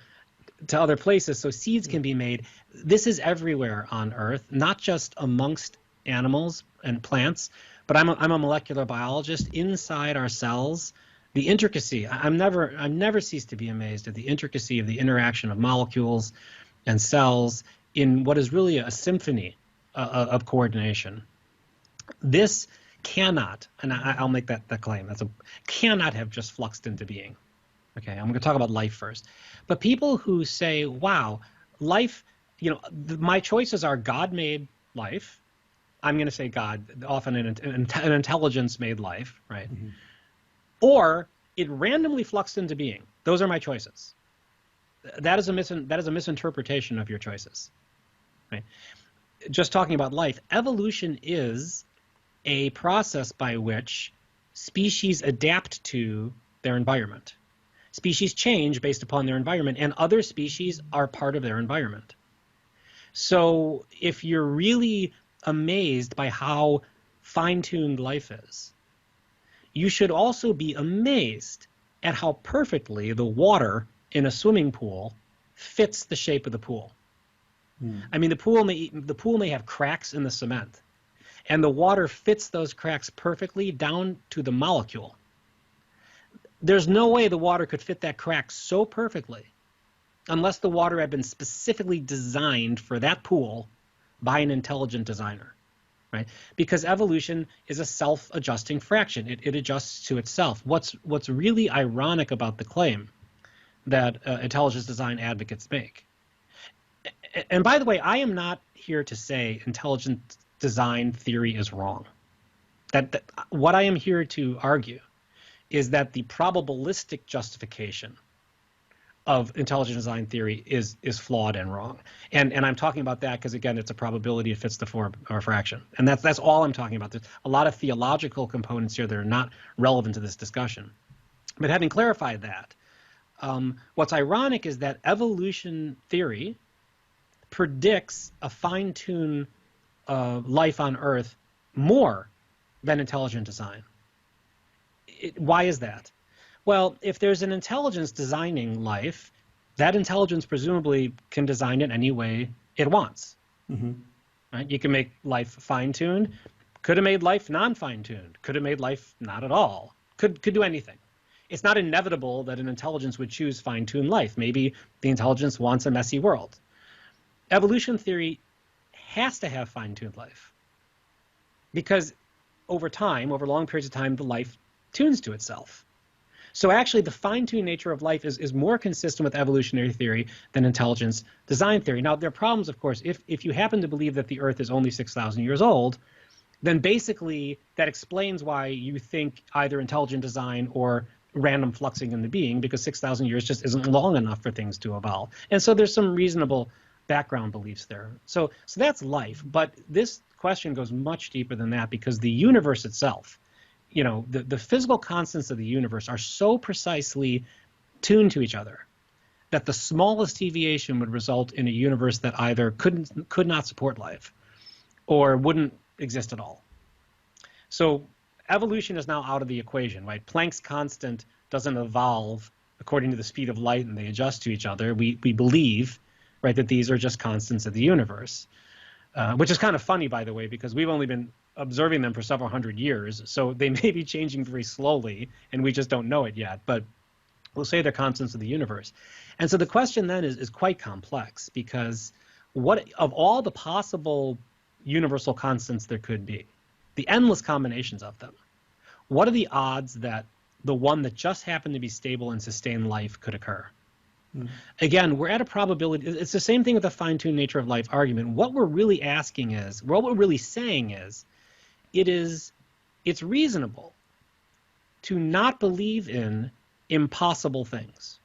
to other places so seeds can be made. This is everywhere on Earth, not just amongst animals and plants, but I'm a molecular biologist. Inside our cells, the intricacy, I've never ceased to be amazed at the intricacy of the interaction of molecules and cells in what is really a symphony of coordination. This cannot, and I'll make that claim, cannot have just fluxed into being. Okay, I'm going to talk about life first. But people who say, wow, life, you know, my choices are God made life. I'm going to say God, often an intelligence made life, right? Or it randomly fluxed into being. Those are my choices. That is a misinterpretation of your choices, right? Just talking about life, evolution is a process by which species adapt to their environment. Species change based upon their environment, and other species are part of their environment. So if you're really amazed by how fine-tuned life is, you should also be amazed at how perfectly the water in a swimming pool fits the shape of the pool. I mean, the pool may have cracks in the cement, and the water fits those cracks perfectly down to the molecule. There's no way the water could fit that crack so perfectly unless the water had been specifically designed for that pool by an intelligent designer, right? Because evolution is a self-adjusting fraction. It adjusts to itself. What's really ironic about the claim that intelligence design advocates make, and by the way, I am not here to say intelligent design theory is wrong. That what I am here to argue is that the probabilistic justification of intelligent design theory is flawed and wrong. And I'm talking about that because, again, it's a probability, it fits the form or fraction. And that's all I'm talking about. There's a lot of theological components here that are not relevant to this discussion. But having clarified that, what's ironic is that evolution theory predicts a fine-tuned life on Earth more than intelligent design. Why is that? Well, if there's an intelligence designing life, that intelligence presumably can design it any way it wants. Mm-hmm. Right? You can make life fine-tuned, could have made life non-fine-tuned, could have made life not at all, could do anything. It's not inevitable that an intelligence would choose fine-tuned life. Maybe the intelligence wants a messy world. Evolution theory has to have fine-tuned life because over time, over long periods of time, the life tunes to itself. So actually, the fine-tuned nature of life is more consistent with evolutionary theory than intelligence design theory. Now, there are problems, of course. If you happen to believe that the Earth is only 6,000 years old, then basically that explains why you think either intelligent design or random fluxing in the being, because 6,000 years just isn't long enough for things to evolve. And so there's some reasonable background beliefs there. So that's life. But this question goes much deeper than that because the universe itself, you know, the physical constants of the universe are so precisely tuned to each other that the smallest deviation would result in a universe that either could not support life or wouldn't exist at all. So evolution is now out of the equation, right? Planck's constant doesn't evolve according to the speed of light and they adjust to each other. We believe, right, that these are just constants of the universe, which is kind of funny, by the way, because we've only been observing them for several hundred years, so they may be changing very slowly, and we just don't know it yet, but we'll say they're constants of the universe. And so the question then is quite complex, because what of all the possible universal constants there could be, the endless combinations of them, what are the odds that the one that just happened to be stable and sustain life could occur? Again, we're at a probability. It's the same thing with the fine-tuned nature of life argument. What we're really asking is, what we're really saying is, it's reasonable to not believe in impossible things.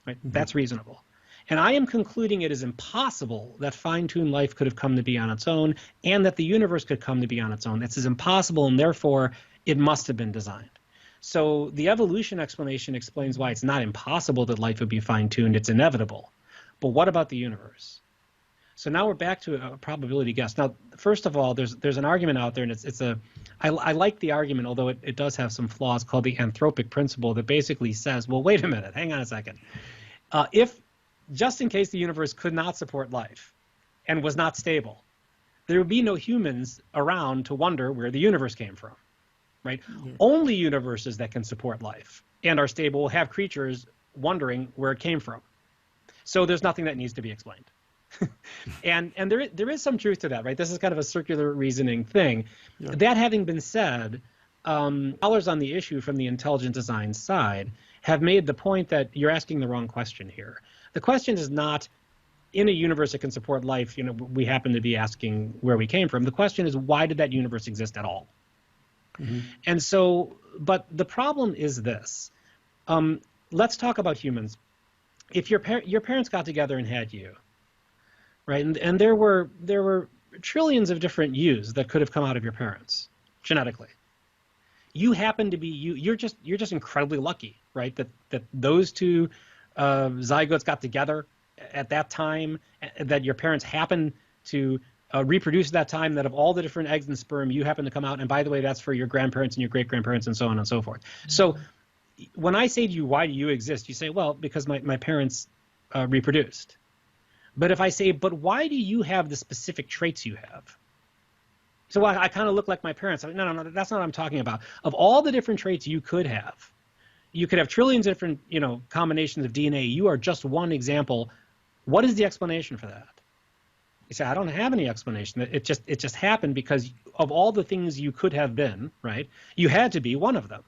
Right? Mm-hmm. That's reasonable. And I am concluding it is impossible that fine-tuned life could have come to be on its own and that the universe could come to be on its own. This is impossible, and therefore it must have been designed. So the evolution explanation explains why it's not impossible that life would be fine-tuned. It's inevitable. But what about the universe? So now we're back to a probability guess. Now, first of all, there's an argument out there, and I like the argument, although it does have some flaws, called the anthropic principle that basically says, well, wait a minute, hang on a second. If, just in case the universe could not support life and was not stable, there would be no humans around to wonder where the universe came from, right? Mm-hmm. Only universes that can support life and are stable will have creatures wondering where it came from. So there's nothing that needs to be explained. and there is some truth to that, right? This is kind of a circular reasoning thing. Yeah. That having been said, scholars on the issue from the intelligent design side have made the point that you're asking the wrong question here. The question is not, in a universe that can support life, you know, we happen to be asking where we came from. The question is, why did that universe exist at all? Mm-hmm. And so, but the problem is this. Let's talk about humans. If your parents got together and had you, right, and there were trillions of different yous that could have come out of your parents genetically. You happen to be you're just incredibly lucky, right? That those two zygotes got together at that time, that your parents happen to reproduce at that time, that of all the different eggs and sperm, you happen to come out. And by the way, that's for your grandparents and your great-grandparents and so on and so forth. Mm-hmm. So when I say to you, why do you exist? You say, well, because my parents reproduced. But if I say, but why do you have the specific traits you have? So I kind of look like my parents. I'm like, no, that's not what I'm talking about. Of all the different traits you could have trillions of different, combinations of DNA. You are just one example. What is the explanation for that? You say, I don't have any explanation. It just happened because of all the things you could have been, right? You had to be one of them.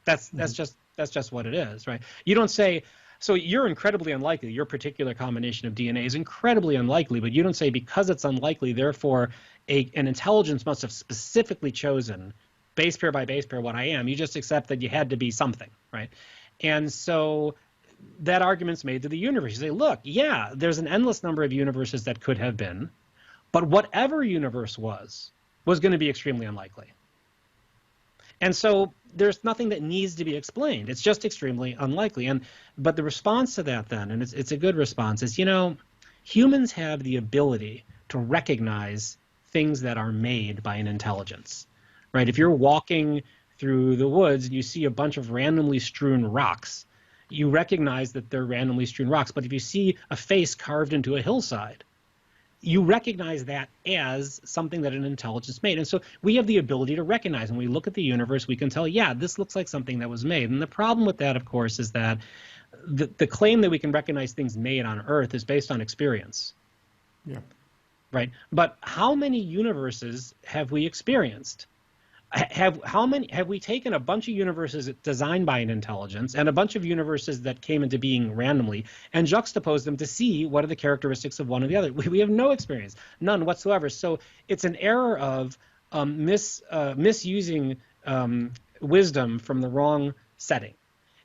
That's just what it is, right? You don't say, so you're incredibly unlikely. Your particular combination of DNA is incredibly unlikely, but you don't say because it's unlikely, therefore an intelligence must have specifically chosen base pair by base pair what I am. You just accept that you had to be something, right? And so that argument's made to the universe. You say, look, yeah, there's an endless number of universes that could have been, but whatever universe was going to be extremely unlikely. And so there's nothing that needs to be explained. It's just extremely unlikely. But the response to that then, and it's a good response, is, humans have the ability to recognize things that are made by an intelligence, right? If you're walking through the woods and you see a bunch of randomly strewn rocks, you recognize that they're randomly strewn rocks. But if you see a face carved into a hillside, you recognize that as something that an intelligence made. And so we have the ability to recognize. When we look at the universe, we can tell, yeah, this looks like something that was made. And the problem with that, of course, is that the claim that we can recognize things made on Earth is based on experience. Yeah. Right. But how many universes have we experienced? Have we taken a bunch of universes designed by an intelligence and a bunch of universes that came into being randomly and juxtaposed them to see what are the characteristics of one or the other? We have no experience, none whatsoever. So it's an error of misusing wisdom from the wrong setting.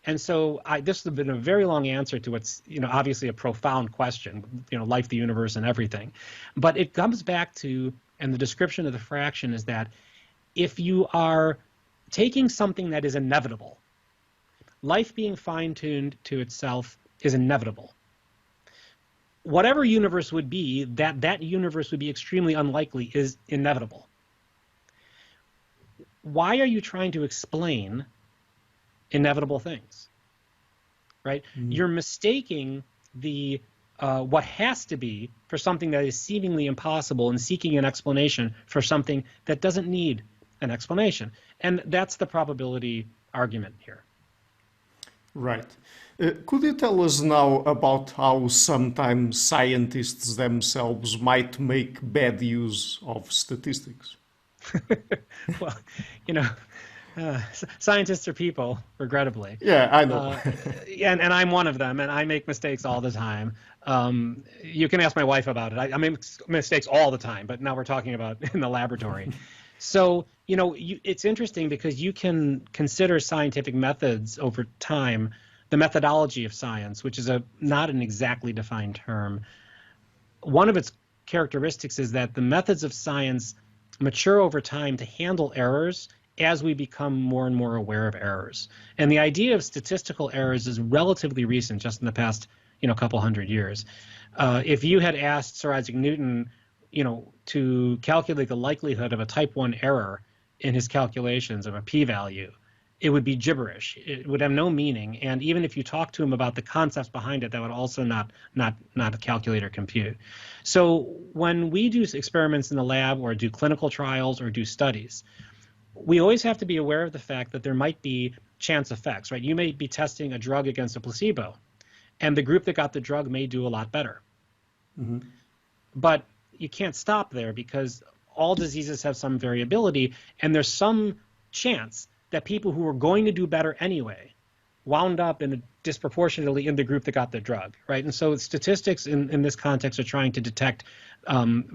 And so this has been a very long answer to what's, obviously a profound question, life, the universe, and everything. But it comes back to, and the description of the fraction is that if you are taking something that is inevitable, life being fine-tuned to itself is inevitable. Whatever universe would be, that universe would be extremely unlikely is inevitable. Why are you trying to explain inevitable things, right? Mm-hmm. You're mistaking the what has to be for something that is seemingly impossible and seeking an explanation for something that doesn't need an explanation. And that's the probability argument here. Right. Could you tell us now about how sometimes scientists themselves might make bad use of statistics? Well, scientists are people, regrettably. Yeah, I know. And I'm one of them, and I make mistakes all the time. You can ask my wife about it. I make mistakes all the time, but now we're talking about in the laboratory. So, it's interesting because you can consider scientific methods over time, the methodology of science, which is not an exactly defined term. One of its characteristics is that the methods of science mature over time to handle errors as we become more and more aware of errors. And the idea of statistical errors is relatively recent, just in the past, couple hundred years. If you had asked Sir Isaac Newton, to calculate the likelihood of a type 1 error in his calculations of a p-value, it would be gibberish. It would have no meaning. And even if you talk to him about the concepts behind it, that would also not calculate or compute. So when we do experiments in the lab or do clinical trials or do studies, we always have to be aware of the fact that there might be chance effects, right? You may be testing a drug against a placebo, and the group that got the drug may do a lot better. Mm-hmm. But you can't stop there because all diseases have some variability, and there's some chance that people who were going to do better anyway wound up disproportionately in the group that got the drug, right? And so statistics in this context are trying to detect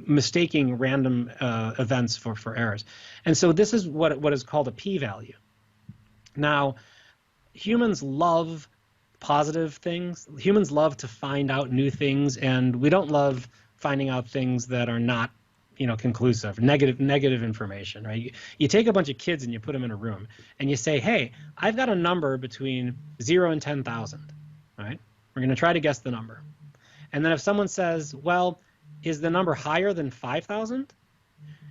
mistaking random events for errors. And so this is what is called a p-value. Now, humans love positive things. Humans love to find out new things, and we don't love finding out things that are not, conclusive, negative information, right? You take a bunch of kids and you put them in a room and you say, hey, I've got a number between 0 and 10,000, all right? We're going to try to guess the number. And then if someone says, well, is the number higher than 5,000?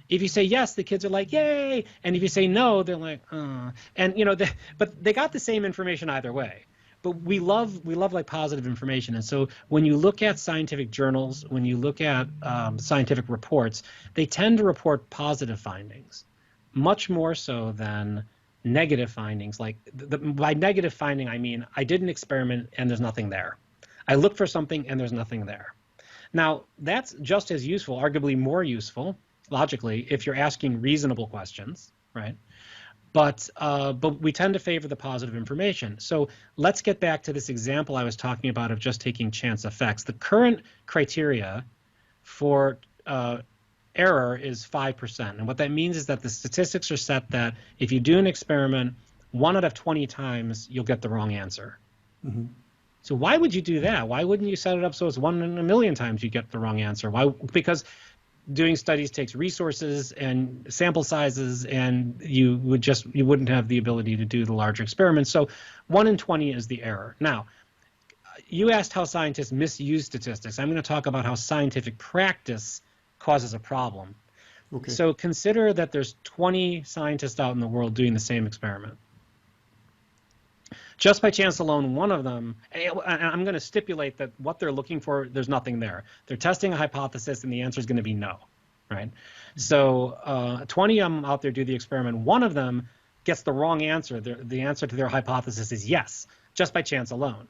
If you say yes, the kids are like, yay. And if you say no, they're like, And, but they got the same information either way. But we love like positive information. And so when you look at scientific journals, when you look at scientific reports, they tend to report positive findings, much more so than negative findings. Like by negative finding, I mean, I did an experiment and there's nothing there. I looked for something and there's nothing there. Now, that's just as useful, arguably more useful, logically, if you're asking reasonable questions, right? But we tend to favor the positive information. So let's get back to this example I was talking about of just taking chance effects. The current criteria for error is 5%. And what that means is that the statistics are set that if you do an experiment, 1 out of 20 times, you'll get the wrong answer. Mm-hmm. So why would you do that? Why wouldn't you set it up so it's 1 in a million times you get the wrong answer? Why? Because doing studies takes resources and sample sizes, and you wouldn't have the ability to do the larger experiments. So 1 in 20 is the error. Now, you asked how scientists misuse statistics. I'm going to talk about how scientific practice causes a problem. Okay. So consider that there's 20 scientists out in the world doing the same experiment. Just by chance alone, one of them, and I'm going to stipulate that what they're looking for, there's nothing there. They're testing a hypothesis, and the answer is going to be no, right? So 20 of them out there do the experiment. One of them gets the wrong answer. The answer to their hypothesis is yes, just by chance alone.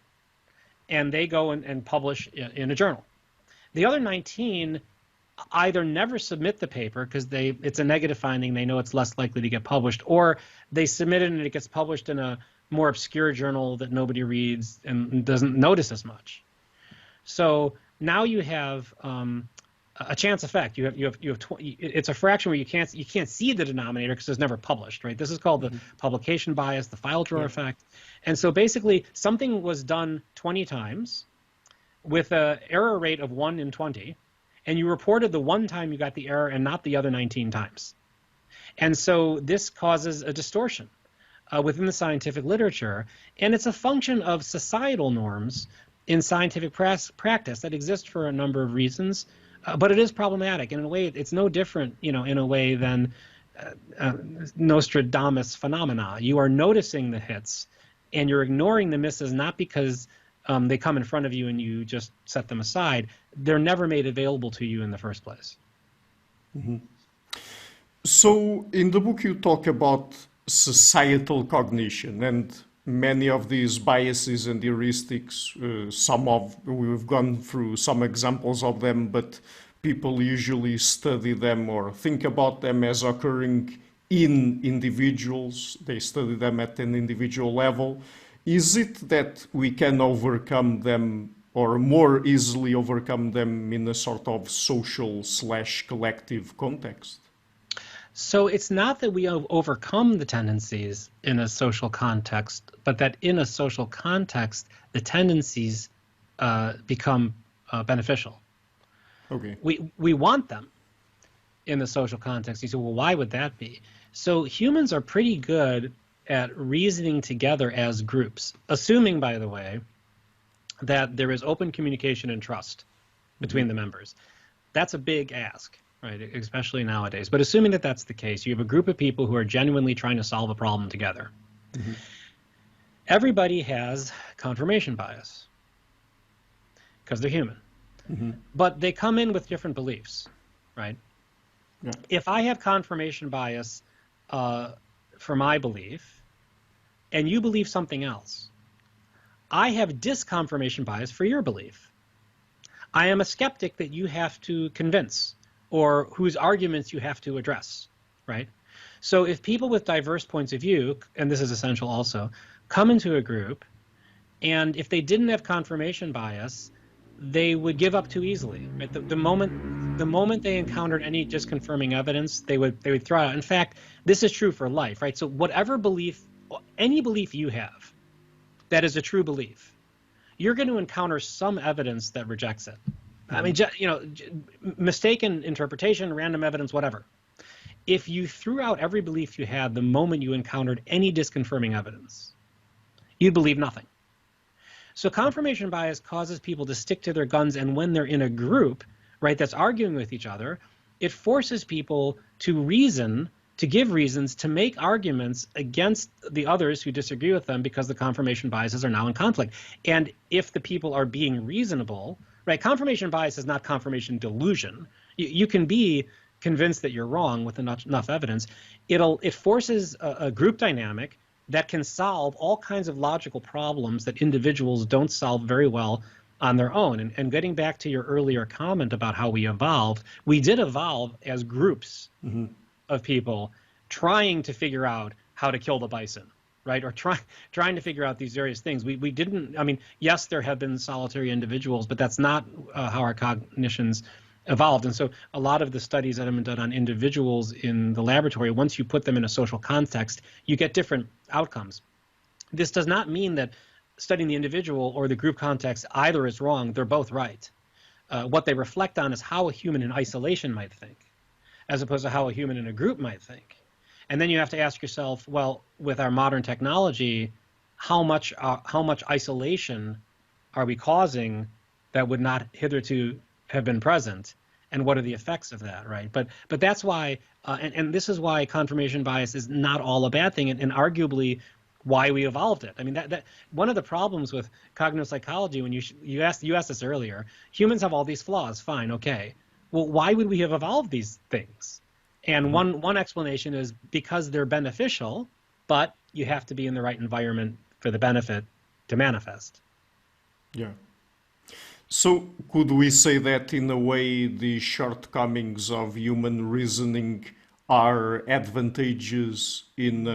And they go and publish in a journal. The other 19 either never submit the paper because it's a negative finding, they know it's less likely to get published, or they submit it and it gets published in a more obscure journal that nobody reads and doesn't notice as much. So now you have a chance effect. You have it's a fraction where you can't see the denominator because it's never published, right? This is called the publication bias, the file drawer effect. And so basically something was done 20 times with an error rate of 1 in 20, and you reported the one time you got the error and not the other 19 times. And so this causes a distortion within the scientific literature, and it's a function of societal norms in scientific practice that exist for a number of reasons, but it is problematic. And in a way, it's no different, in a way than Nostradamus phenomena. You are noticing the hits, and you're ignoring the misses, not because they come in front of you and you just set them aside. They're never made available to you in the first place. Mm-hmm. So in the book you talk about societal cognition, and many of these biases and heuristics, we've gone through some examples of them, but people usually study them or think about them as occurring in individuals. They study them at an individual level. Is it that we can overcome them or more easily overcome them in a sort of social/collective context? So it's not that we overcome the tendencies in a social context, but that in a social context, the tendencies become beneficial. Okay. We want them in the social context. You say, well, why would that be? So humans are pretty good at reasoning together as groups, assuming, by the way, that there is open communication and trust between the members. That's a big ask, right? Especially nowadays. But assuming that that's the case, you have a group of people who are genuinely trying to solve a problem together. Mm-hmm. Everybody has confirmation bias because they're human. Mm-hmm. But they come in with different beliefs, right? Yeah. If I have confirmation bias for my belief, and you believe something else, I have disconfirmation bias for your belief. I am a skeptic that you have to convince, or whose arguments you have to address, right? So if people with diverse points of view, and this is essential also, come into a group, and if they didn't have confirmation bias, they would give up too easily. Right? The moment they encountered any disconfirming evidence, they would throw it out. In fact, this is true for life, right? So whatever belief, any belief you have that is a true belief, you're going to encounter some evidence that rejects it. I mean, mistaken interpretation, random evidence, whatever. If you threw out every belief you had the moment you encountered any disconfirming evidence, you'd believe nothing. So confirmation bias causes people to stick to their guns, and when they're in a group, right, that's arguing with each other, it forces people to reason, to give reasons, to make arguments against the others who disagree with them because the confirmation biases are now in conflict. And if the people are being reasonable, right, confirmation bias is not confirmation delusion. You can be convinced that you're wrong with enough evidence. It forces a group dynamic that can solve all kinds of logical problems that individuals don't solve very well on their own. And getting back to your earlier comment about how we evolved, we did evolve as groups of people trying to figure out how to kill the bison, right? Or trying to figure out these various things. We didn't, I mean, yes, there have been solitary individuals, but that's not how our cognitions evolved. And so a lot of the studies that have been done on individuals in the laboratory, once you put them in a social context, you get different outcomes. This does not mean that studying the individual or the group context, either is wrong. They're both right. What they reflect on is how a human in isolation might think, as opposed to how a human in a group might think. And then you have to ask yourself, well, with our modern technology, how much isolation are we causing that would not hitherto have been present, and what are the effects of that, right? But that's why, and this is why confirmation bias is not all a bad thing, and arguably why we evolved it. I mean, that one of the problems with cognitive psychology, when you asked this earlier, humans have all these flaws, fine, okay. Well, why would we have evolved these things? And one explanation is because they're beneficial, but you have to be in the right environment for the benefit to manifest. Yeah. So could we say that in a way the shortcomings of human reasoning are advantageous in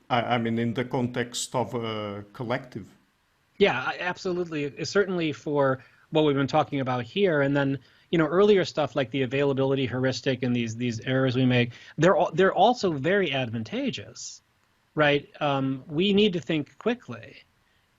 in the context of a collective? Yeah, absolutely. Certainly for what we've been talking about here, and then earlier stuff like the availability heuristic and these errors we make, they're also very advantageous, right? We need to think quickly.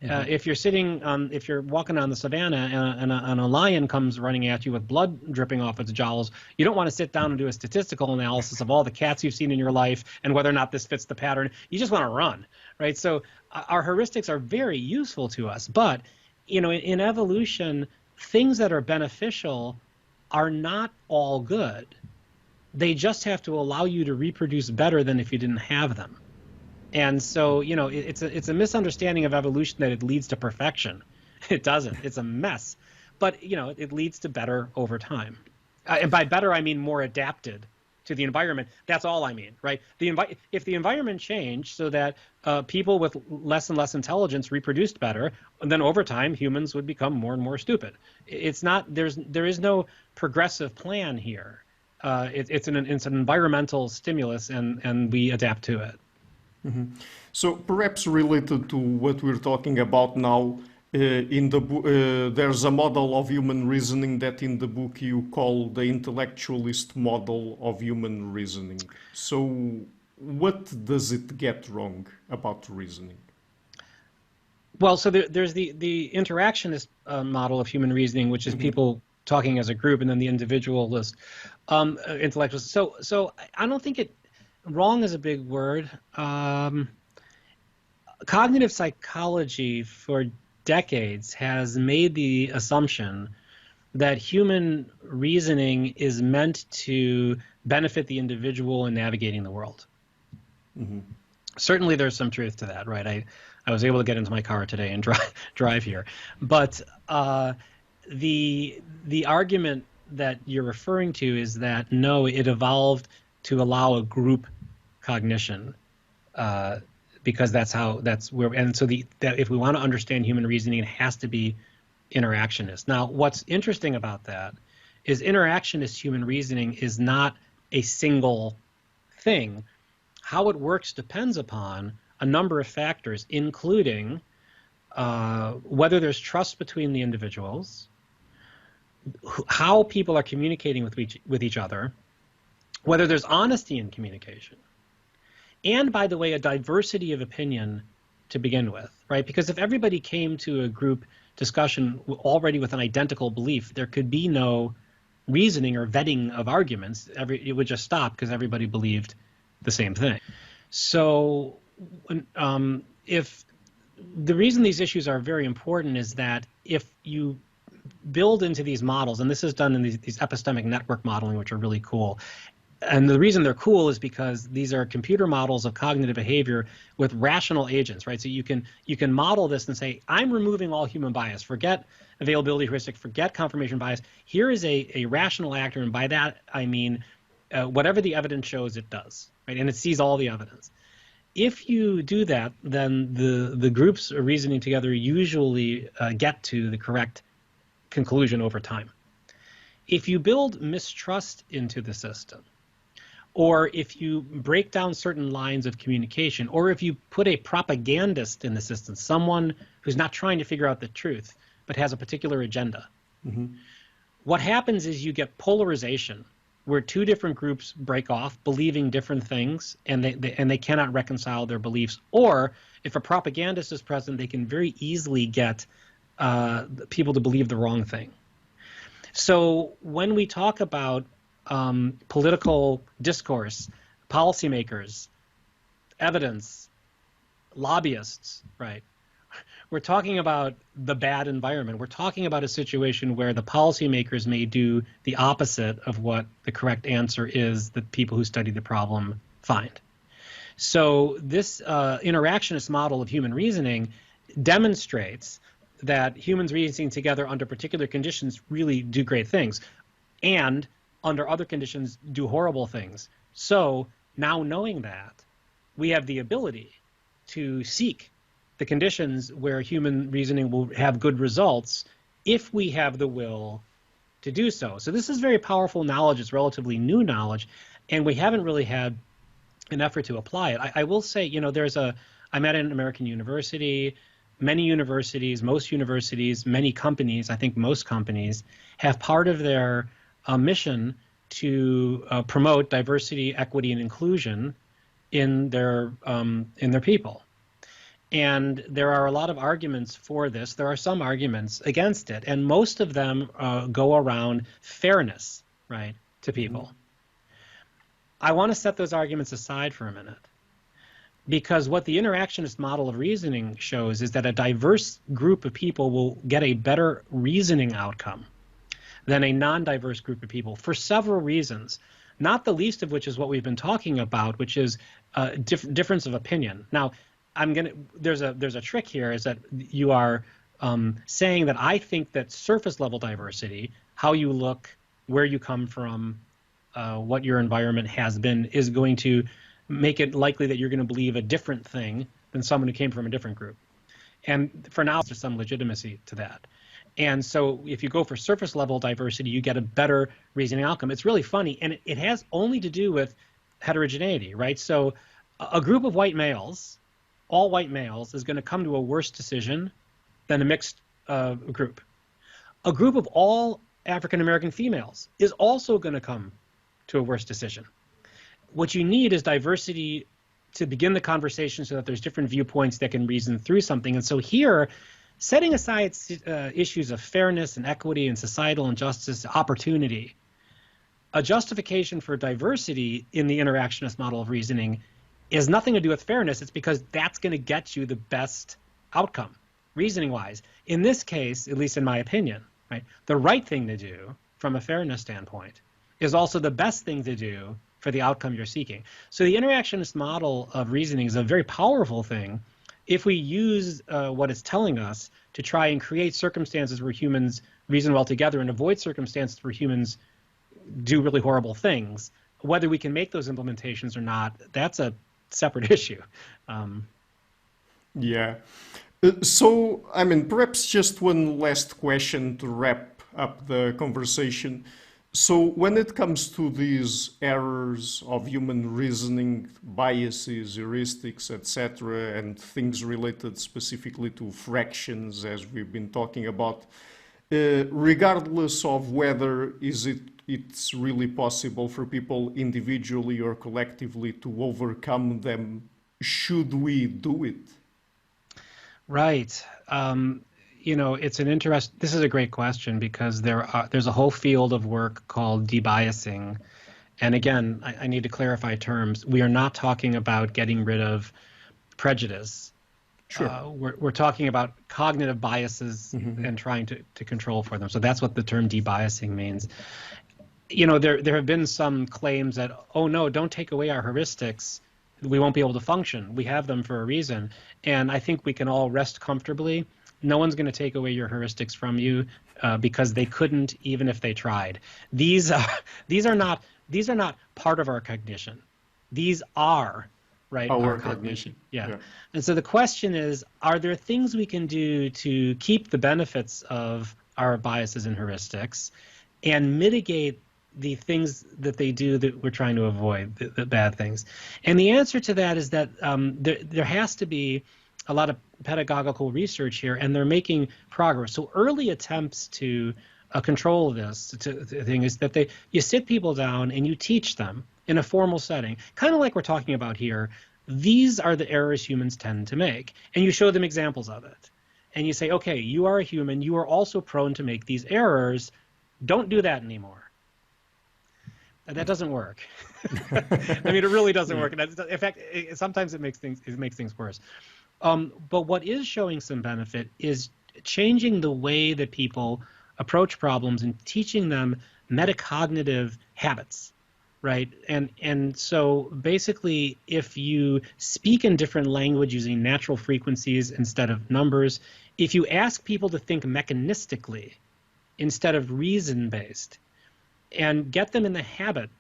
If you're walking on the savannah and a lion comes running at you with blood dripping off its jowls, you don't want to sit down and do a statistical analysis of all the cats you've seen in your life and whether or not this fits the pattern. You just want to run, right? So our heuristics are very useful to us, but in evolution, things that are beneficial are not all good. They just have to allow you to reproduce better than if you didn't have them. And so, it's a misunderstanding of evolution that it leads to perfection. It doesn't. It's a mess. But, it leads to better over time. And by better, I mean more adapted to the environment. That's all I mean, right? If the environment changed so that people with less and less intelligence reproduced better, then over time, humans would become more and more stupid. It's not, there is no progressive plan here. It's an environmental stimulus, and we adapt to it. So perhaps related to what we're talking about now, there's a model of human reasoning that in the book you call the intellectualist model of human reasoning. So what does it get wrong about reasoning? Well, so there's the interactionist model of human reasoning, which is people talking as a group, and then the individualist intellectualist. So I don't think wrong is a big word. Cognitive psychology for decades has made the assumption that human reasoning is meant to benefit the individual in navigating the world. Certainly there's some truth to that, right? I was able to get into my car today and drive here. But the argument that you're referring to is that, no, it evolved to allow a group cognition, because that's where, and so that if we want to understand human reasoning, it has to be interactionist. Now, what's interesting about that is interactionist human reasoning is not a single thing. How it works depends upon a number of factors, including whether there's trust between the individuals, how people are communicating with each other, whether there's honesty in communication, and, by the way, a diversity of opinion to begin with, right? Because if everybody came to a group discussion already with an identical belief, there could be no reasoning or vetting of arguments. It would just stop because everybody believed the same thing. So if the reason these issues are very important is that if you build into these models, and this is done in these epistemic network modeling, which are really cool, and the reason they're cool is because these are computer models of cognitive behavior with rational agents, right? So you can model this and say, I'm removing all human bias. Forget availability heuristic, forget confirmation bias. Here is a rational actor, and by that I mean whatever the evidence shows it does, right? And it sees all the evidence. If you do that, then the groups reasoning together usually get to the correct conclusion over time. If you build mistrust into the system, or if you break down certain lines of communication, or if you put a propagandist in the system, someone who's not trying to figure out the truth, but has a particular agenda, what happens is you get polarization where two different groups break off, believing different things, and they cannot reconcile their beliefs. Or if a propagandist is present, they can very easily get people to believe the wrong thing. So when we talk about political discourse, policymakers, evidence, lobbyists, right? We're talking about the bad environment. We're talking about a situation where the policymakers may do the opposite of what the correct answer is that people who study the problem find. So this interactionist model of human reasoning demonstrates that humans reasoning together under particular conditions really do great things, and under other conditions do horrible things. So now knowing that, we have the ability to seek the conditions where human reasoning will have good results if we have the will to do so. So this is very powerful knowledge. It's relatively new knowledge, and we haven't really had an effort to apply it. I will say, you know, I'm at an American university. Many universities, most universities, many companies, I think most companies, have part of their mission to promote diversity, equity, and inclusion in their people. And there are a lot of arguments for this. There are some arguments against it, and most of them go around fairness, right, to people. I want to set those arguments aside for a minute, because what the interactionist model of reasoning shows is that a diverse group of people will get a better reasoning outcome than a non-diverse group of people for several reasons, not the least of which is what we've been talking about, which is difference of opinion. Now, there's a trick here, is that you are saying that I think that surface level diversity, how you look, where you come from, what your environment has been, is going to make it likely that you're going to believe a different thing than someone who came from a different group. And for now, there's some legitimacy to that. And so if you go for surface level diversity, you get a better reasoning outcome. It's really funny, and it has only to do with heterogeneity, right? So a group of white males, all white males, is going to come to a worse decision than a mixed group. A group of all African American females is also going to come to a worse decision. What you need is diversity to begin the conversation so that there's different viewpoints that can reason through something. And so here, setting aside issues of fairness and equity and societal injustice, opportunity, a justification for diversity in the interactionist model of reasoning is nothing to do with fairness. It's because that's going to get you the best outcome, reasoning-wise. In this case, at least in my opinion, right, the right thing to do from a fairness standpoint is also the best thing to do for the outcome you're seeking. So the interactionist model of reasoning is a very powerful thing if we use what it's telling us to try and create circumstances where humans reason well together and avoid circumstances where humans do really horrible things. Whether we can make those implementations or not, that's a separate issue. Yeah. So, I mean, perhaps just one last question to wrap up the conversation. So when it comes to these errors of human reasoning, biases, heuristics, etc., and things related specifically to fractions, as we've been talking about, regardless of whether it's really possible for people individually or collectively to overcome them, should we do it? Right. You know, this is a great question, because there's a whole field of work called debiasing. And again, I need to clarify terms. We are not talking about getting rid of prejudice. Sure. We're talking about cognitive biases and trying to control for them. So that's what the term debiasing means. You know, there have been some claims that, oh no, don't take away our heuristics, we won't be able to function. We have them for a reason. And I think we can all rest comfortably. No one's going to take away your heuristics from you because they couldn't, even if they tried. These are not part of our cognition. These are our cognition. Yeah. And so the question is, are there things we can do to keep the benefits of our biases and heuristics and mitigate the things that they do that we're trying to avoid, the bad things? And the answer to that is that there has to be a lot of pedagogical research here, and they're making progress. So early attempts to a control of this thing is that you sit people down and you teach them in a formal setting, kind of like we're talking about here. These are the errors humans tend to make, and you show them examples of it. And you say, okay, you are a human. You are also prone to make these errors. Don't do that anymore. That doesn't work. I mean, it really doesn't work. In fact, sometimes it makes things worse. But what is showing some benefit is changing the way that people approach problems and teaching them metacognitive habits, right? And so basically, if you speak in different language using natural frequencies instead of numbers, if you ask people to think mechanistically instead of reason-based, and get them in the habit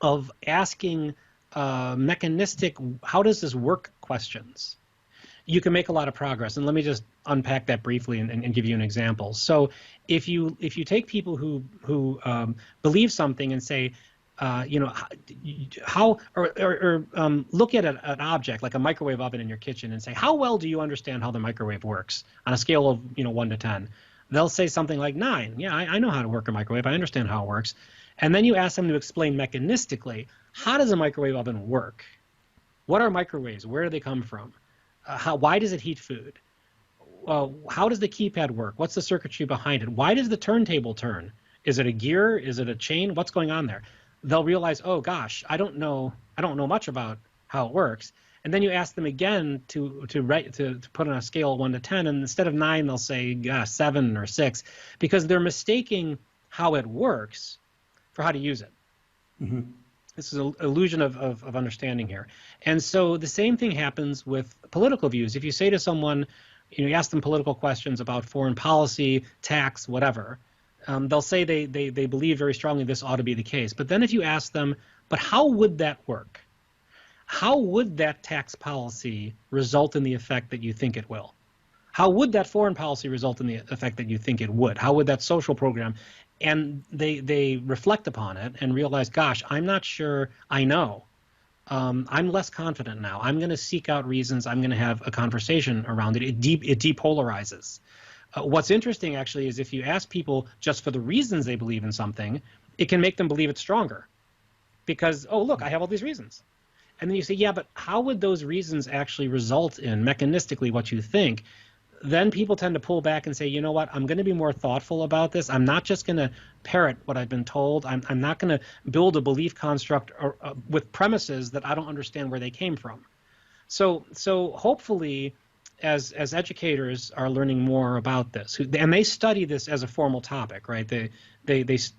of asking mechanistic, how does this work questions, you can make a lot of progress. And let me just unpack that briefly and give you an example. So if you take people who believe something and say, how look at an object like a microwave oven in your kitchen and say, how well do you understand how the microwave works on a scale of 1 to 10? They'll say something like 9. Yeah, I know how to work a microwave. I understand how it works. And then you ask them to explain mechanistically, how does a microwave oven work? What are microwaves? Where do they come from? Why does it heat food? How does the keypad work? What's the circuitry behind it? Why does the turntable turn? Is it a gear? Is it a chain? What's going on there? They'll realize, oh gosh, I don't know much about how it works. And then you ask them again to put on a scale of 1 to 10, and instead of 9, they'll say 7 or 6, because they're mistaking how it works for how to use it. Mm-hmm. This is an illusion of understanding here. And so the same thing happens with political views. If you say to someone, you ask them political questions about foreign policy, tax, whatever, they'll say they believe very strongly this ought to be the case. But then if you ask them, but how would that work? How would that tax policy result in the effect that you think it will? How would that foreign policy result in the effect that you think it would? How would that social program? And they reflect upon it and realize, gosh, I'm not sure I know. I'm less confident now. I'm going to seek out reasons. I'm going to have a conversation around it. It depolarizes. What's interesting, actually, is if you ask people just for the reasons they believe in something, it can make them believe it stronger. Because, oh, look, I have all these reasons. And then you say, yeah, but how would those reasons actually result in mechanistically what you think? Then people tend to pull back and say, you know what, I'm going to be more thoughtful about this. I'm not just going to parrot what I've been told. I'm not going to build a belief construct with premises that I don't understand where they came from. So hopefully, as educators are learning more about this, and they study this as a formal topic, right? They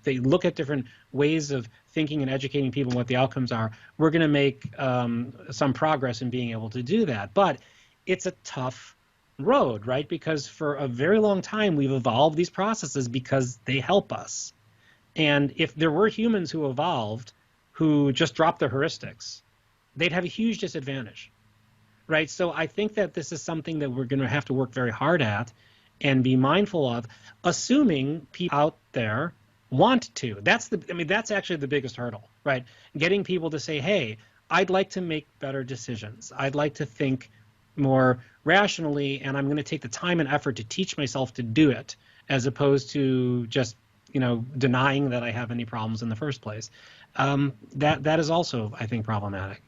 look at different ways of thinking and educating people and what the outcomes are. We're going to make some progress in being able to do that. But it's a tough road, right? Because for a very long time, we've evolved these processes because they help us. And if there were humans who evolved who just dropped their heuristics, they'd have a huge disadvantage, right? So I think that this is something that we're going to have to work very hard at and be mindful of, assuming people out there want to. That's actually the biggest hurdle, right? Getting people to say, hey, I'd like to make better decisions. I'd like to think more rationally, and I'm going to take the time and effort to teach myself to do it, as opposed to just denying that I have any problems in the first place. That is also, I think, problematic.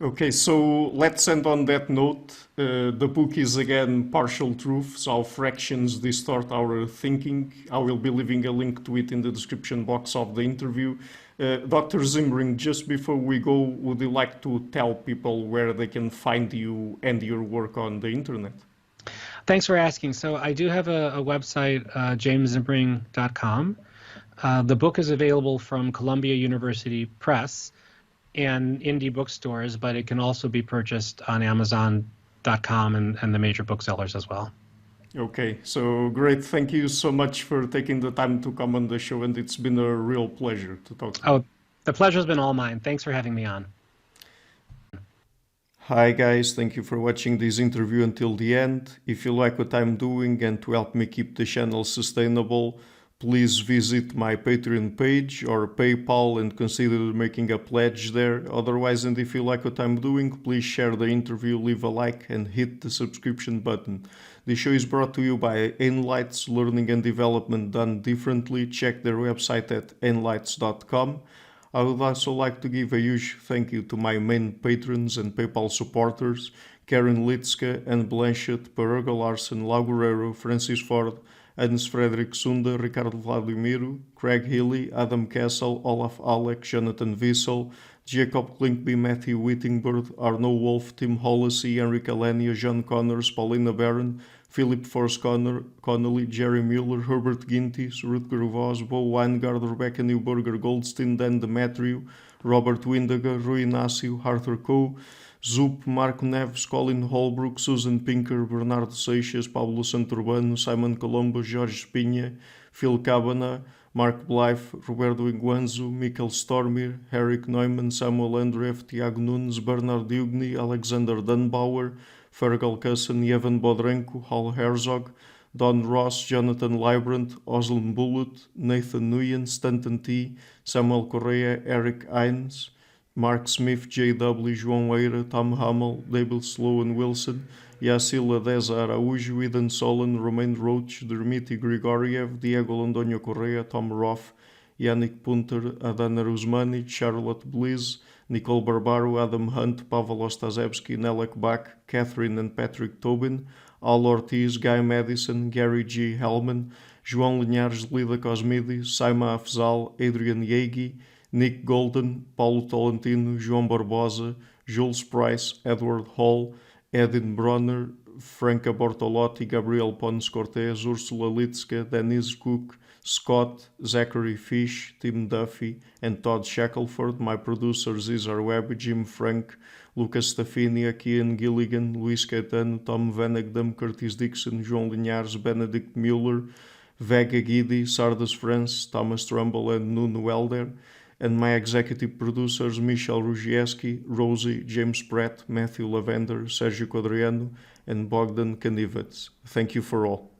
Okay, so let's end on that note. The book is again Partial Truths, How Fractions Distort Our Thinking. I will be leaving a link to it in the description box of the interview. Dr. Zimring, just before we go, would you like to tell people where they can find you and your work on the internet? Thanks for asking. So I do have a website, jameszimring.com. The book is available from Columbia University Press and indie bookstores, but it can also be purchased on Amazon.com and the major booksellers as well. Okay, so great. Thank you so much for taking the time to come on the show, and it's been a real pleasure to talk to you. Oh, the pleasure's been all mine. Thanks for having me on. Hi guys, thank you for watching this interview until the end. If you like what I'm doing and to help me keep the channel sustainable, please visit my Patreon page or PayPal and consider making a pledge there. Otherwise, and if you like what I'm doing, please share the interview, leave a like and hit the subscription button. The show is brought to you by Enlights, learning and development done differently. Check their website at enlights.com. I would also like to give a huge thank you to my main patrons and PayPal supporters, Karen Litska and Blanchett, Parago Larsen, Lagureiro, Francis Ford, Hans Frederick Sunda, Ricardo Vladimiro, Craig Healy, Adam Kessel, Olaf Alec, Jonathan Wiesel, Jacob Klinkby, Matthew Whittingbird, Arno Wolf, Tim Hollesy, Enrique Alenia, John Connors, Paulina Barron, Philip Force Connolly, Jerry Mueller, Herbert Gintis, Rutger Vos, Bo Weingard, Rebecca Newberger, Goldstein, Dan Demetriou, Robert Windager, Rui Inácio, Arthur Coe, Zup, Marco Neves, Colin Holbrook, Susan Pinker, Bernardo Seixas, Pablo Santurbano, Simon Colombo, Jorge Espinha, Phil Cabana, Mark Blythe, Roberto Iguanzo, Michael Stormir, Eric Neumann, Samuel Andreev, Tiago Nunes, Bernard Dugny, Alexander Dunbauer, Fergal Cusson, Evan Bodrenko, Hal Herzog, Don Ross, Jonathan Librand, Oslin Bullitt, Nathan Nguyen, Stanton T, Samuel Correa, Eric Hines, Mark Smith, J.W., João Eira, Tom Hummel, David Sloan Wilson, Yacila Deza Araújo, Eden Solon, Romain Roach, Dmitry Grigoriev, Diego Londonio Correa, Tom Roth, Yannick Punter, Adana Rusmani, Charlotte Bliss, Nicole Barbaro, Adam Hunt, Pavel Ostazewski, Nelek Bach, Catherine and Patrick Tobin, Al Ortiz, Guy Madison, Gary G. Hellman, João Linhares, Lida Cosmides, Saima Afzal, Adrian Yegi, Nick Golden, Paulo Tolentino, João Barbosa, Jules Price, Edward Hall, Edin Bronner, Franca Bortolotti, Gabriel Pons Cortez, Ursula Litska, Denise Cook, Scott, Zachary Fish, Tim Duffy, and Todd Shackelford. My producers Cesar Webb, Jim Frank, Lucas Stafinia, Kian Gilligan, Luís Caetano, Tom Vanagdam, Curtis Dixon, João Linhares, Benedict Mueller, Vega Guidi, Sardas France, Thomas Trumbull, and Nuno Welder. And my executive producers Michel Rugieski, Rosie, James Pratt, Matthew Lavender, Sergio Quadriano, and Bogdan Kanivets. Thank you for all.